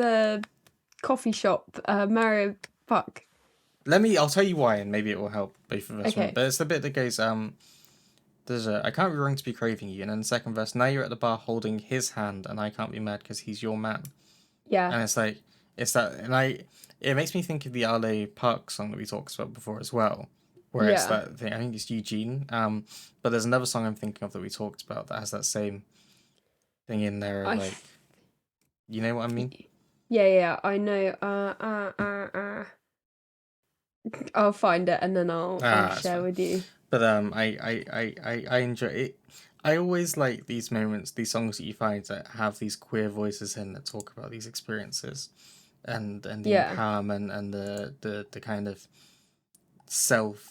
coffee shop, Mario. Fuck. I'll tell you why, and maybe it will help both of us. Okay. But it's the bit that goes, there's I can't be wrong to be craving you, and then the second verse, now you're at the bar holding his hand, and I can't be mad because he's your man. Yeah. And it's like, it makes me think of the Arlo Park song that we talked about before as well, where it's Yeah. that thing, I think it's Eugene, but there's another song I'm thinking of that we talked about that has that same thing in there of like, you know what I mean? Yeah, I know. I'll find it and then I'll That's share fine. with you. But I enjoy it. I always like these moments, these songs that you find that have these queer voices in that talk about these experiences, and the Yeah. empowerment and the kind of self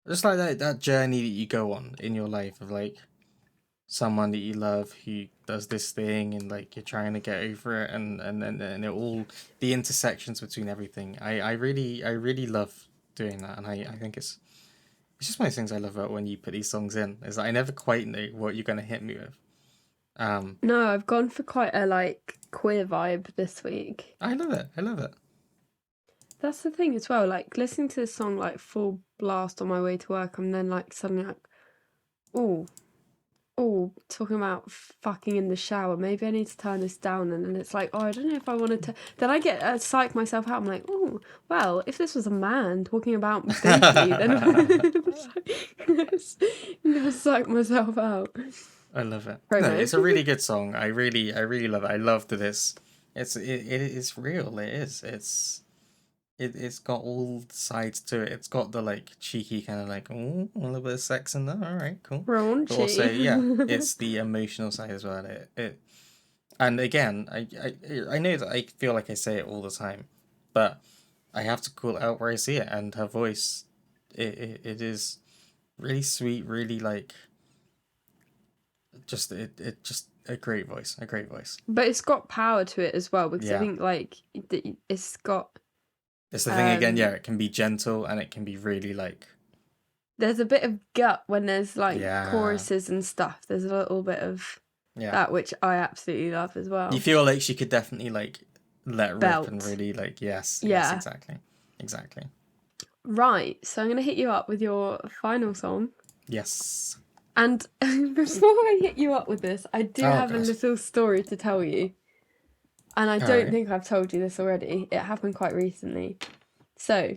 just like that journey that you go on in your life of like someone that you love who does this thing and like you're trying to get over it and it all the intersections between everything. I really love doing that, and I think it's just one of the things I love about when you put these songs in is that I never quite know what you're gonna hit me with. No, I've gone for quite a like queer vibe this week. I love it. I love it. That's the thing as well. Like listening to this song like full blast on my way to work, I'm then like suddenly like, oh, talking about fucking in the shower. Maybe I need to turn this down. And then it's like, oh, I don't know if I wanted to. Then I get psych myself out. I'm like, oh, well, if this was a man talking about booty, then I'm gonna psych myself out. I love it. Promo. No, it's a really good song. I really love it. I love that it is real. It is. It's got all sides to it. It's got the like cheeky kind of like, oh, a little bit of sex in there. All right, cool. Raunchy. But also, yeah, it's the emotional side as well. And again, I know that I feel like I say it all the time, but I have to call it out where I see it. And her voice, it is really sweet, really like, just a great voice, a great voice. But it's got power to it as well because I Yeah. think like it's got. It's the thing again, yeah, it can be gentle and it can be really like. There's a bit of gut when there's like Yeah. choruses and stuff. There's a little bit of Yeah. that, which I absolutely love as well. You feel like she could definitely like let rip Belt. and really like yes, Yeah. exactly. Right, so I'm gonna hit you up with your final song. Yes. And before I hit you up with this, I do have a gosh. little story to tell you. And I don't Alright. think I've told you this already. It happened quite recently. So,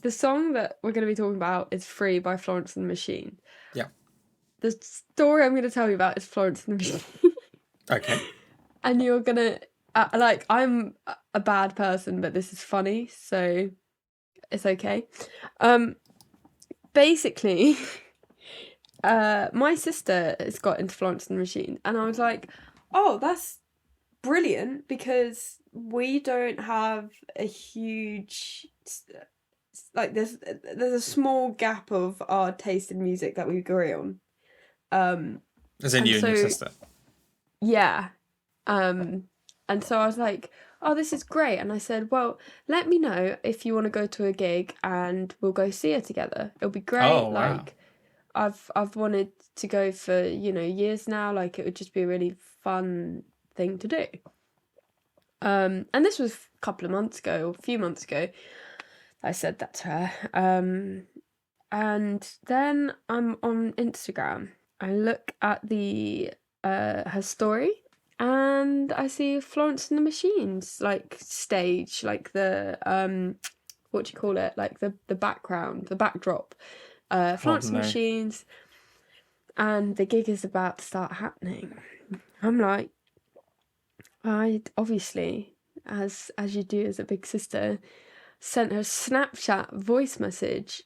the song that we're going to be talking about is Free by Florence and the Machine. Yeah. The story I'm going to tell you about is Florence and the Machine. Okay. And you're going to... I'm a bad person, but this is funny, so it's okay. Basically, my sister has got into Florence and the Machine, and I was like, oh, that's brilliant, because we don't have a huge... Like, there's a small gap of our taste in music that we agree on. As in you and your sister. Yeah. And so I was like, oh, this is great. And I said, well, let me know if you want to go to a gig and we'll go see her together. It'll be great. Oh, wow. Like, I've wanted to go for, years now. Like, it would just be a really fun thing to do. And this was a couple of months ago, or a few months ago. I said that to her. And then I'm on Instagram. I look at her story, and I see Florence and the Machine's like stage, like the what do you call it? Like the background, the backdrop. Florence and the Machines, and the gig is about to start happening. I'm like, I obviously, as you do as a big sister, sent her a Snapchat voice message.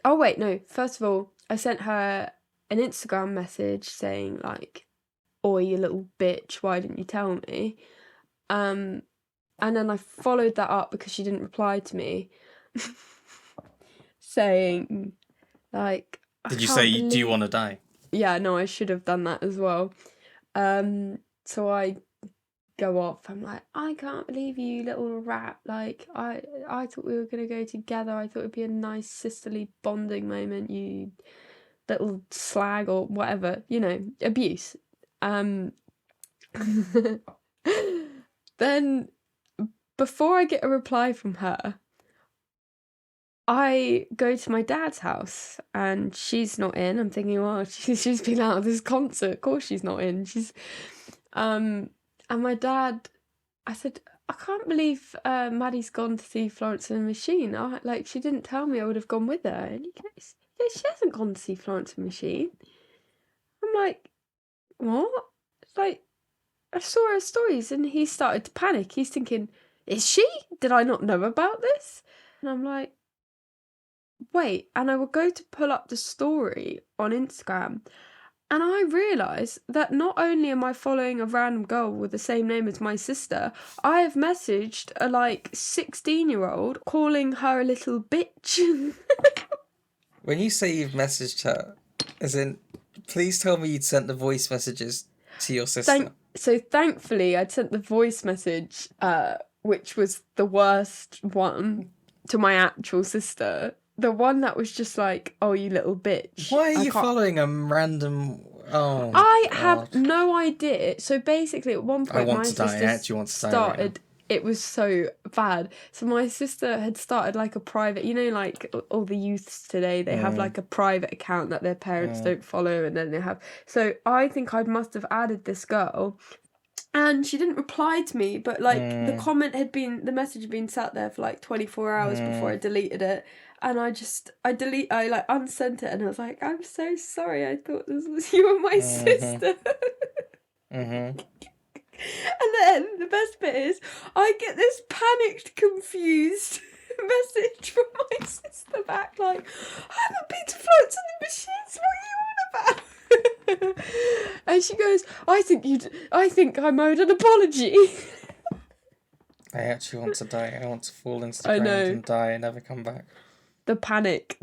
Oh wait, no. First of all, I sent her an Instagram message saying like, "Oi, you little bitch, why didn't you tell me?" And then I followed that up because she didn't reply to me, saying like, Did you say, do you want to die? Yeah, no, I should have done that as well. So I go off. I'm like, I can't believe you, little rat. Like, I thought we were going to go together. I thought it'd be a nice sisterly bonding moment, you little slag or whatever, abuse. And Then, before I get a reply from her, I go to my dad's house and she's not in. I'm thinking, well, she's been out of this concert. Of course she's not in. And my dad, I said, I can't believe Maddie's gone to see Florence and the Machine. She didn't tell me I would have gone with her. And he goes, yeah, she hasn't gone to see Florence and the Machine. I'm like, what? It's like, I saw her stories and he started to panic. He's thinking, is she? Did I not know about this? And I'm like, wait. And I will go to pull up the story on Instagram. And I realise that not only am I following a random girl with the same name as my sister, I have messaged a 16-year-old calling her a little bitch. When you say you've messaged her, as in, please tell me you'd sent the voice messages to your sister. So thankfully, I'd sent the voice message, which was the worst one, to my actual sister. The one that was just like, oh, you little bitch. Why are you following a random... Oh, I God. have no idea. So basically, at one point, my sister started... Right, it was so bad. So my sister had started a private... You know, all the youths today, they have a private account that their parents don't follow, and then they have... So I think I must have added this girl... And she didn't reply to me, but the message had been sat there for 24 hours before I deleted it. And I unsent it and I was like, I'm so sorry, I thought this was you and my sister. And then the best bit is, I get this panicked, confused message from my sister back, I haven't been to Florence and the Machines, what are you on about? And she goes, I think I'm owed an apology. I actually want to die. I want to fall into the ground and die and never come back. The panic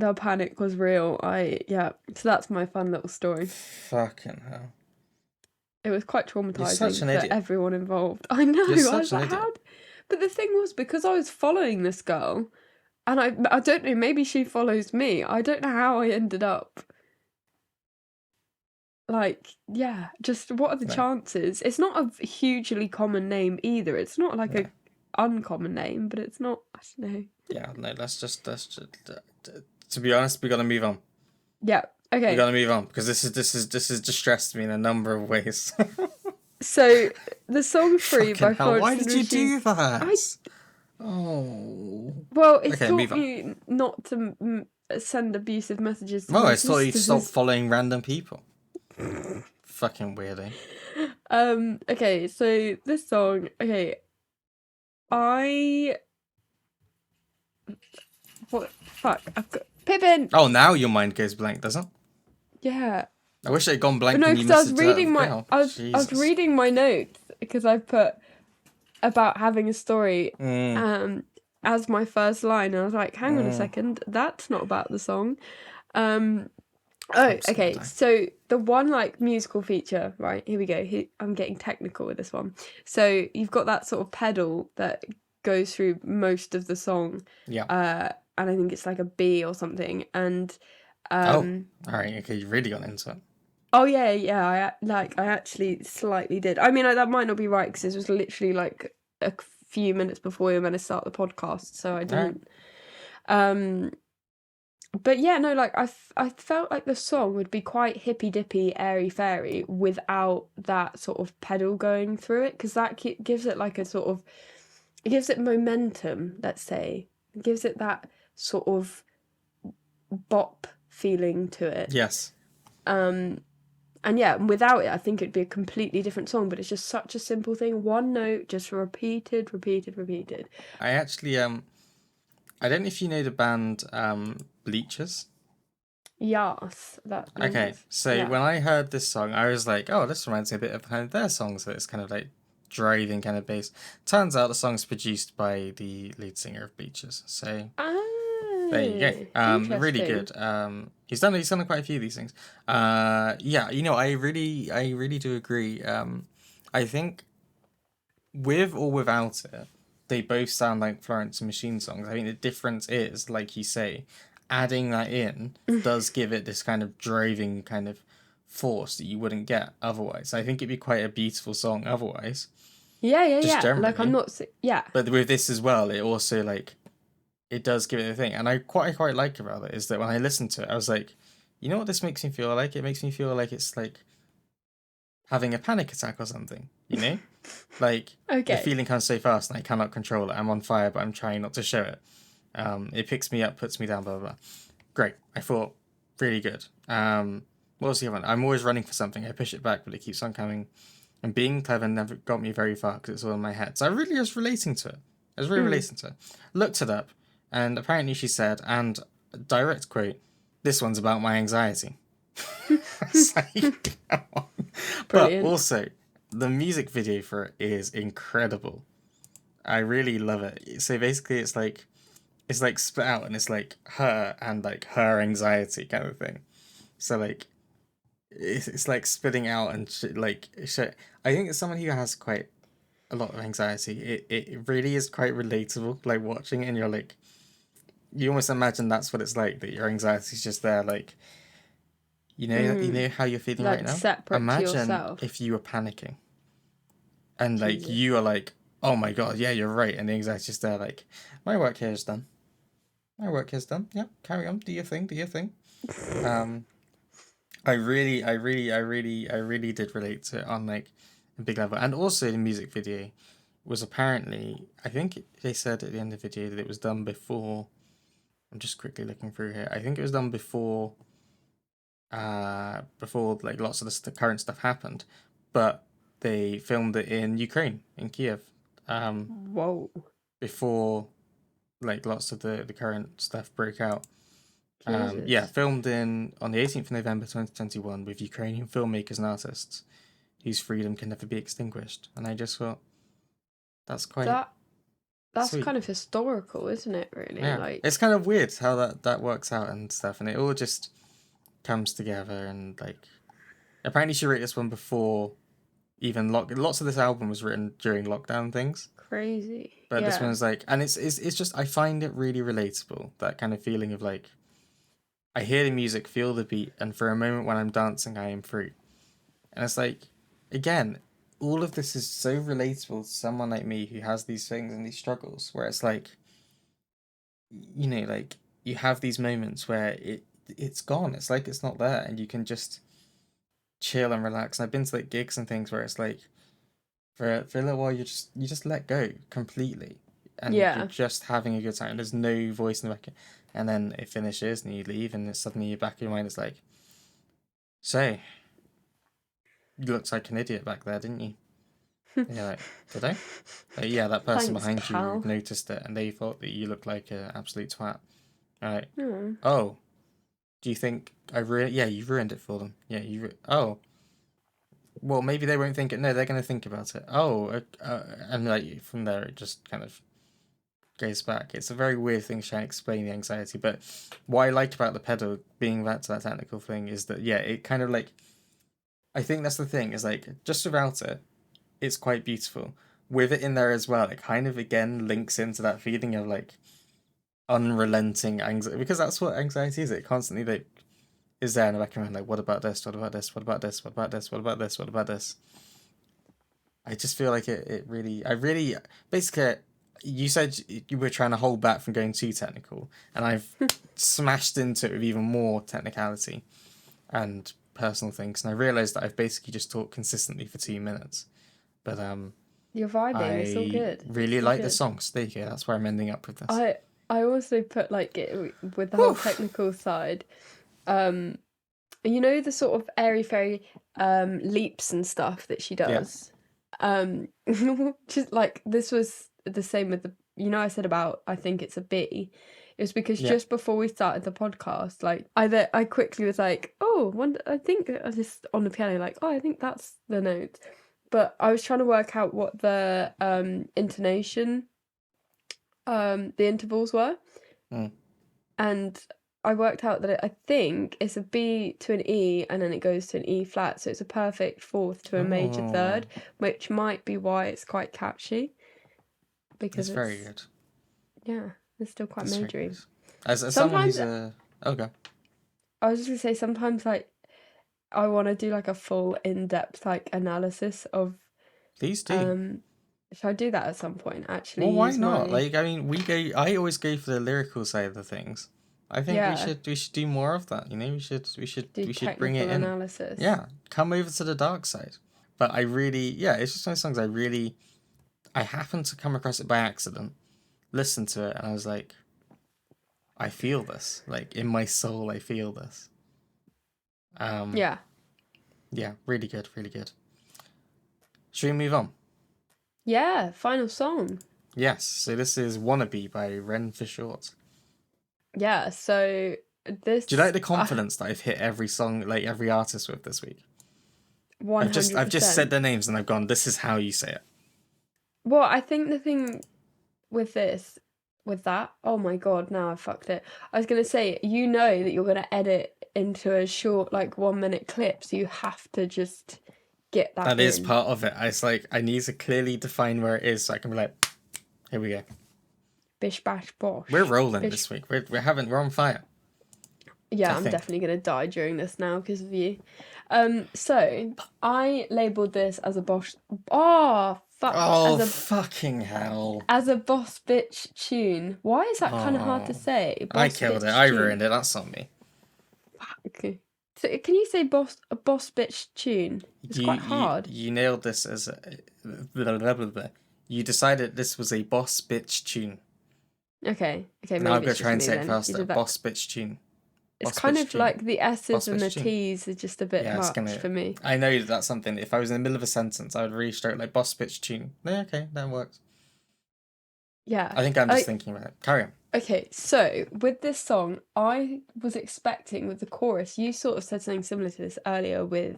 was real. So that's my fun little story. Fucking hell. It was quite traumatizing for everyone involved. I know. I was like, how? But the thing was, because I was following this girl, and I don't know, maybe she follows me. I don't know how I ended up. Just what are the chances? It's not a hugely common name either. It's not a uncommon name, but it's not, I don't know. Yeah, no, let's just to be honest, we gotta move on. Yeah, okay. We gotta move on, because this has distressed me in a number of ways. So, the song 3 by Florence. Why did you do that? Oh. Well, it taught me not to send abusive messages to my I thought you'd stop following random people. Fucking weirdo. Okay, so this song, I've got Pippin. Oh, now your mind goes blank, doesn't it? Yeah. I wish it had gone blank. No, because I was reading I was reading my notes because I put about having a story as my first line, and I was like, hang on a second, that's not about the song. Okay, so the one musical feature, right, here we go. I'm getting technical with this one. So you've got that sort of pedal that goes through most of the song. Yeah. And I think it's a B or something. And all right, okay, you really got into it. Oh yeah, I actually slightly did. I mean, that might not be right because it was literally a few minutes before we were going to start the podcast, so I didn't. Right. But yeah, no, I felt like the song would be quite hippy dippy, airy fairy without that sort of pedal going through it, because that gives it it gives it momentum. Let's say, it gives it that sort of bop feeling to it. Yes. And yeah, without it, I think it'd be a completely different song. But it's just such a simple thing. One note, just repeated. I actually I don't know if you know the band Bleachers. Yes, that. Okay, so when I heard this song, I was like, "Oh, this reminds me a bit of kind of their songs." So it's kind of driving kind of bass. Turns out the song's produced by the lead singer of Bleachers. So there you go. Really good. He's done quite a few of these things. Yeah, I really do agree. I think with or without it, they both sound like Florence and Machine songs. I think the difference is, like you say, adding that in does give it this kind of driving kind of force that you wouldn't get otherwise. I think it'd be quite a beautiful song otherwise, Yeah. just Like I'm generally. not. Yeah. But with this as well, it also like it does give it a thing. And I quite like about it is that when I listened to it, I was like, you know what this makes me feel like? It makes me feel like it's like having a panic attack or something, you know? Like the Okay. feeling comes so fast and I cannot control it. I'm on fire, but I'm trying not to show it. It picks me up, puts me down, blah blah blah. Great. I thought really good. What was the other one? I'm always running for something. I push it back, but it keeps on coming. And being clever never got me very far because it's all in my head. So I really was relating to it. I was really Mm. relating to it. Looked it up, and apparently she said, and direct quote, "This one's about my anxiety." It's like, come on. But Brilliant. also, the music video for it is incredible. I really love it. So basically, it's like split out, and it's like her and like her anxiety kind of thing. So like it's like spitting out and like I think it's someone who has quite a lot of anxiety. It really is quite relatable. Like watching it, and you're like, you almost imagine that's what it's like. That your anxiety's just there, like you Mm. know how you're feeling right Like now. separate to Imagine yourself. if you were panicking and like Jesus. you are like, oh my god, yeah, you're right, and the anxiety's just there, like, my work here is done. My work here's done. Yeah, carry on. Do your thing. Do your thing. Um, I really did relate to it on like a big level, and also the music video was apparently, I think they said at the end of the video that it was done before. I'm just quickly looking through here. I think it was done before like lots of the current stuff happened, but they filmed it in Ukraine, in Kiev, Whoa. before like lots of the current stuff broke out. Yeah, Jesus. filmed in on the 18th of November 2021 with Ukrainian filmmakers and artists whose freedom can never be extinguished. And I just thought that's quite That that's sweet. kind of historical, isn't it, really? Yeah, it's Like, kind of weird how that works out and stuff, and it all just comes together. And like, apparently she wrote this one before even lots of this album was written during lockdown things. crazy. But this Yeah. one's like, and it's just I find it really relatable, that kind of feeling of like I hear the music, feel the beat, and for a moment when I'm dancing, I am free. And it's like, again, all of this is so relatable to someone like me who has these things and these struggles, where it's like, like you have these moments where it's gone. It's like it's not there, and you can just chill and relax. And I've been to like gigs and things where it's like, for a little while, you just let go completely, and you're Yeah. just having a good time. There's no voice in the back, and then it finishes, and you leave, and it's suddenly your back of your mind is like, so you looked like an idiot back there, didn't you? And you're like, did I? Yeah, that person Thanks, behind you pal. noticed it, and they thought that you looked like an absolute twat. Right? Hmm. Oh, do you think I ruined? Yeah, you ruined it for them. Yeah, oh, well, maybe they won't think it. No, they're gonna think about it. Oh, and like from there, it just kind of goes back. It's a very weird thing to try and explain the anxiety, but what I like about the pedal, being back to that technical thing, is that yeah, it kind of like, I think that's the thing, is like just without it, it's quite beautiful. With it in there as well, it kind of again links into that feeling of like unrelenting anxiety, because that's what anxiety is. It constantly like is there in the back of your mind, like, what about this? What about this? What about this? What about this? What about this? What about this? I just feel like it really, I really, basically, you said you were trying to hold back from going too technical, and I've smashed into it with even more technicality and personal things, and I realized that I've basically just talked consistently for 2 minutes. But You're vibing. It's all I good. It's really all like the good. songs. There you go. That's where I'm ending up with this. I also put like it with the whole Whew. technical side. Um, you know the sort of airy fairy leaps and stuff that she Yeah. does. Just like this was the same with the I said about I think it's a B. It was because Yeah. just before we started the podcast, like I quickly was like, oh, I think I was just on the piano, like, oh, I think that's the note. But I was trying to work out what the intonation, the intervals were, Mm. and I worked out that I think it's a B to an E and then it goes to an E flat, so it's a perfect fourth to a major Oh, third, which might be why it's quite catchy it's because very good. it's still quite It's very majory. good. As someone Sometimes who's a okay. I was just gonna say sometimes like I want to do like a full in-depth like analysis of Please do. should I do that at some point? Actually, Well, why use not? my Like, I mean, I always go for the lyrical side of the things. I think yeah, we should do more of that. You know, do we should bring it technical in. analysis. Yeah, come over to the dark side. But I really, yeah, it's just one of those songs I happened to come across it by accident, listened to it, and I was like, I feel this. Like, in my soul, I feel this. Yeah. Yeah, really good, really good. Should we move on? Yeah, final song. Yes, so this is Wannabe by Ren for short. Yeah, so this Do you like the confidence that I've hit every song, like every artist with this week? 100%. I've just said their names and I've gone, this is how you say it. Well, I think the thing with that, oh my god, now I fucked it. I was gonna say, you know that you're gonna edit into a short, like 1 minute clip, so you have to just get that That is in. part of it. It's like, I need to clearly define where it is so I can be like, here we go. Bish bash bosh. We're rolling Bish. this week. We're on fire. Yeah, I I'm think. definitely gonna die during this now because of you. So I labeled this as a boss. Oh fuck! Oh, fucking hell. As a boss bitch tune. Why is that kind of hard to Oh. say? I Boss killed it. bitch I tune. ruined it. That's on me. Okay. So can you say a boss bitch tune? It's quite hard. You nailed this as you decided this was a boss bitch tune. Okay. Maybe Now I'm gonna it's try and just say me it then. You faster. did that. Boss bitch tune. It's Boss kind bitch of tune. like the S's Boss and the bitch tune. T's are just a bit Yeah, it's much for me. I know that's something. If I was in the middle of a sentence, I would really start like boss bitch tune. No, okay, that works. Yeah. I think I'm just thinking about it. Carry on. Okay, so with this song, I was expecting with the chorus, you sort of said something similar to this earlier with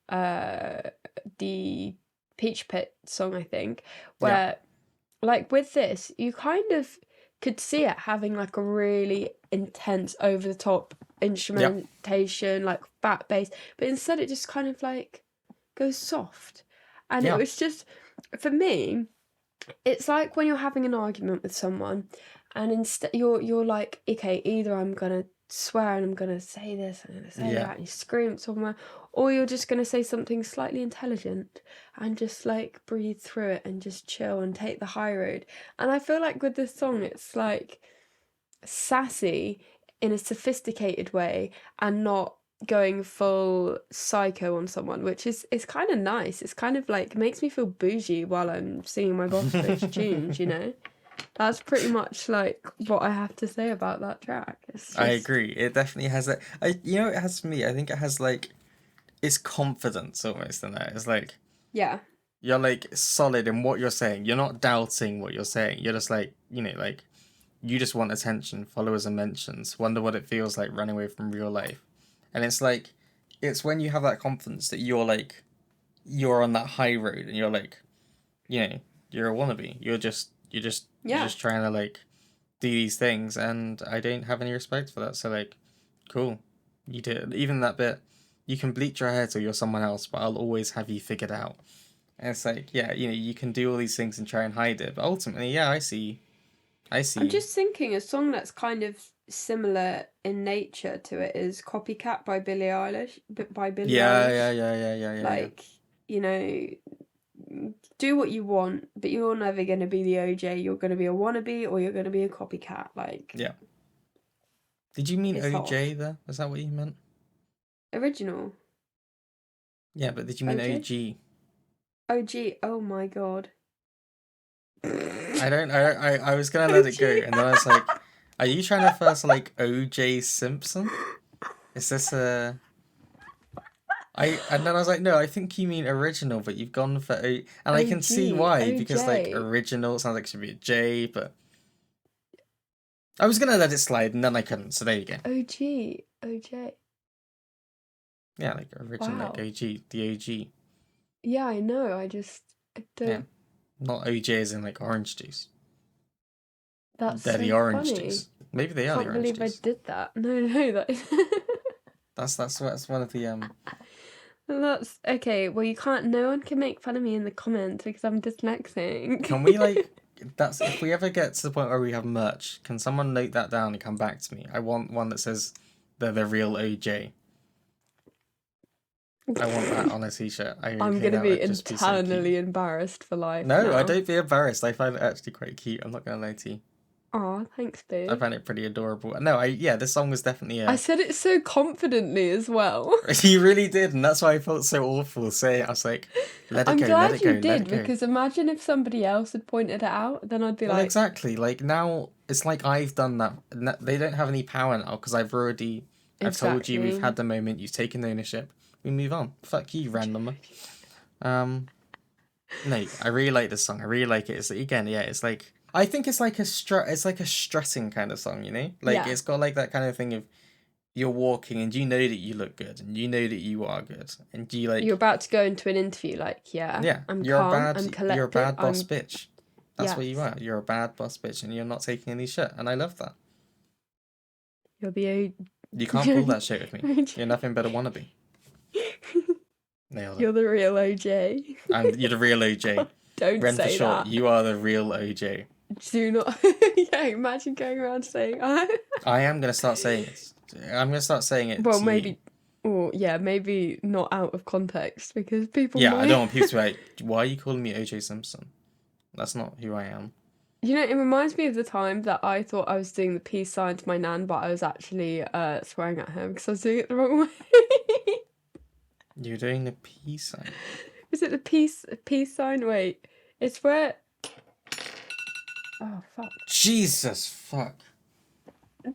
the Peach Pit song, I think, where like with this, you kind of could see it having like a really intense over the top instrumentation, like fat bass, but instead it just kind of like goes soft. And it was just, for me, it's like when you're having an argument with someone and instead you're like, okay, either I'm gonna swear and I'm gonna say this, I'm gonna say that, and you scream somewhere, or you're just gonna say something slightly intelligent and just like breathe through it and just chill and take the high road. And I feel like with this song it's like sassy in a sophisticated way and not going full psycho on someone, which is kind of nice. It's kind of like makes me feel bougie while I'm singing my boss bitch tunes, you know? That's pretty much like what I have to say about that track. I agree. It definitely has that. It has for me. I think it has like, it's confidence almost in that. It's like, yeah, you're like solid in what you're saying. You're not doubting what you're saying. You're just like, like, you just want attention, followers and mentions. Wonder what it feels like running away from real life. And it's like, it's when you have that confidence that you're like, you're on that high road and you're like, you're a wannabe. You're just trying to like do these things, and I don't have any respect for that. So like, cool, you did. Even that bit, you can bleach your hair till you're someone else, but I'll always have you figured out. And it's like, yeah, you can do all these things and try and hide it, but ultimately, yeah, I see. I'm just thinking a song that's kind of similar in nature to it is Copycat by Billie Eilish. Yeah. Like, do what you want, but you're never going to be the OJ. You're going to be a wannabe or you're going to be a copycat. Like, yeah. Did you mean OJ off. there? Is that what you meant? Original. Yeah, but did you mean OJ? OG. Oh my god. I was gonna let it go, and then I was like, are you trying to first like OJ Simpson? Is this a... and then I was like, no, I think you mean original, but you've gone for and I can see why, OJ. because like original sounds like it should be a J, but I was gonna let it slide and then I couldn't, so there you go. OJ. Yeah, like original, Wow. like OG, the OG. Yeah, I know. I don't. Yeah, not OJ as in like orange juice. That's They're so the orange funny. juice. Maybe they are the orange juice. I can't believe I did that. No, That's one of the That's okay. Well, you can't. No one can make fun of me in the comments because I'm dyslexic. Can we like? That's if we ever get to the point where we have merch. Can someone note that down and come back to me? I want one that says they're the real OJ. I want that on a t-shirt. I I'm think gonna that be would just be so cute. internally embarrassed for life No, I now. don't be embarrassed. I find it actually quite cute. I'm not gonna lie to you. Aw, thanks, I boo. find it pretty adorable. No, this song was definitely I said it so confidently as well. You really did, and that's why I felt so awful saying it. I was like, let it I'm go, let glad it you go, let did, it go. because imagine if somebody else had pointed it out, then I'd be Well, like, exactly. Like now, it's like I've done that. They don't have any power now because I've told you we've exactly. had the moment. You've taken ownership. We move on. Fuck you, randomer. No, I really like this song. I really like it. It's again, yeah. It's like I think it's like It's like a stressing kind of song, you know. Like Yeah. it's got like that kind of thing of you're walking and you know that you look good and you know that you are good and you like You're about to go into an interview, like, yeah. I'm You're calm, a bad I'm collected, you're a bad boss I'm bitch. That's what you yes. are. You're a bad boss bitch and you're not taking any shit. And I love that. You're the You can't pull that shit with me. You're nothing but a wannabe. Nailed it. You're the real OJ. You're the real OJ. Don't Ren for say short, that. you are the real OJ. Do not. Yeah, imagine going around saying, I am gonna start saying it. I'm gonna start saying it well, to maybe, you. or yeah, maybe not out of context because people Yeah, might. I don't want people to be like, why are you calling me OJ Simpson? That's not who I am. You know, it reminds me of the time that I thought I was doing the peace sign to my nan, but I was actually swearing at her because I was doing it the wrong way. You're doing the peace sign. Is it the peace sign? Wait, it's where. Oh fuck! Jesus fuck.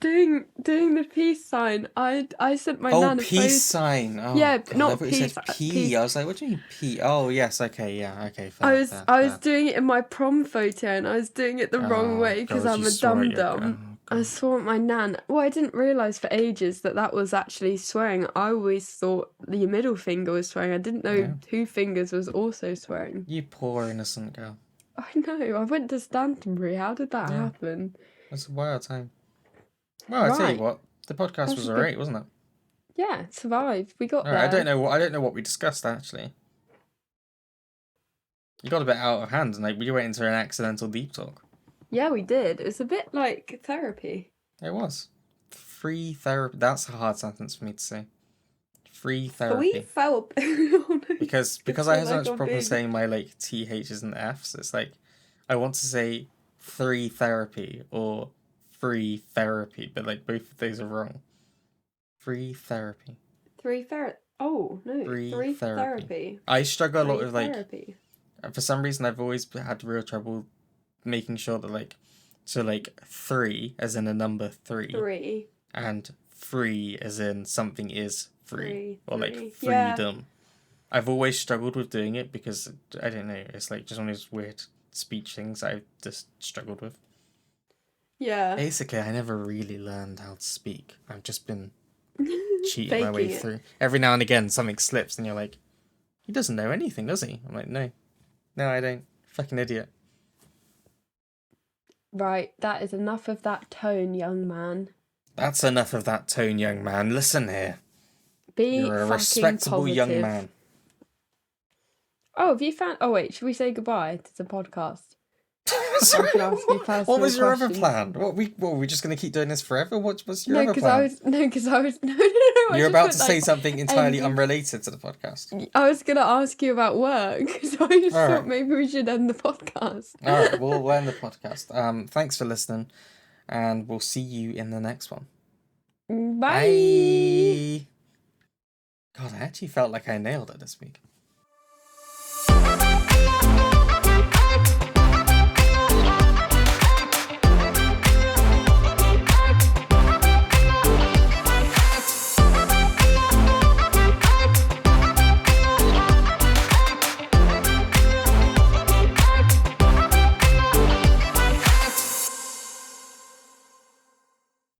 Doing the peace sign. I sent my Oh, nan a peace photo. sign. Oh, Yeah, God, not I thought you peace. said P. Peace. I was like, what do you mean P? Oh, yes. Okay, yeah. Okay, fair, I was fair, I was fair. doing it in my prom photo and I was doing it the wrong Oh, way because God, I'm you a swore at dum your dum. I God. swore at my nan. Well, I didn't realise for ages that that was actually swearing. I always thought the middle finger was swearing. I didn't know Yeah. two fingers was also swearing. You poor innocent girl. I know. I went to Stantonbury. How did that Yeah. happen? That's a wild time. Well, I tell you Right. what, the podcast That's was a good. alright, wasn't it? Yeah, survived. We got Alright, there. I don't know what we discussed actually. You got a bit out of hand, and like we went into an accidental deep talk. Yeah, we did. It was a bit like therapy. It was free therapy. That's a hard sentence for me to say. Free We therapy. felt Because I I feel have so like much I'm problem being- saying my like THs and Fs. It's like I want to say free therapy or free therapy, but like both of those are wrong. Free therapy. Oh no, Free three therapy. therapy. I struggle a lot Free with like therapy. for some reason I've always had real trouble making sure that like so like 3 as in a number 3 Three. and free as in something is free Three, or three. like Yeah. freedom. I've always struggled with doing it because I don't know, it's like just one of those weird speech things I've just struggled with. Yeah. Basically, I never really learned how to speak. I've just been cheating my way Faking it. through. Every now and again, something slips, and you're like, he doesn't know anything, does he? I'm like, no. No, I don't. Fucking idiot. Right, that is enough of that tone, young man. That's enough of that tone, young man. Listen here. Be You're a fucking respectable positive. young man. Oh, have you found? Oh wait, should we say goodbye to the podcast? Sorry, can ask you what was your other personal plan? What were we just gonna keep doing this forever? What's your No, other because plan? I was no. I You're just about went, to say like, something entirely ending- unrelated to the podcast. I was gonna ask you about work, so I just All thought right. maybe we should end the podcast. All right, we'll end the podcast. Thanks for listening, and we'll see you in the next one. Bye. God, I actually felt like I nailed it this week.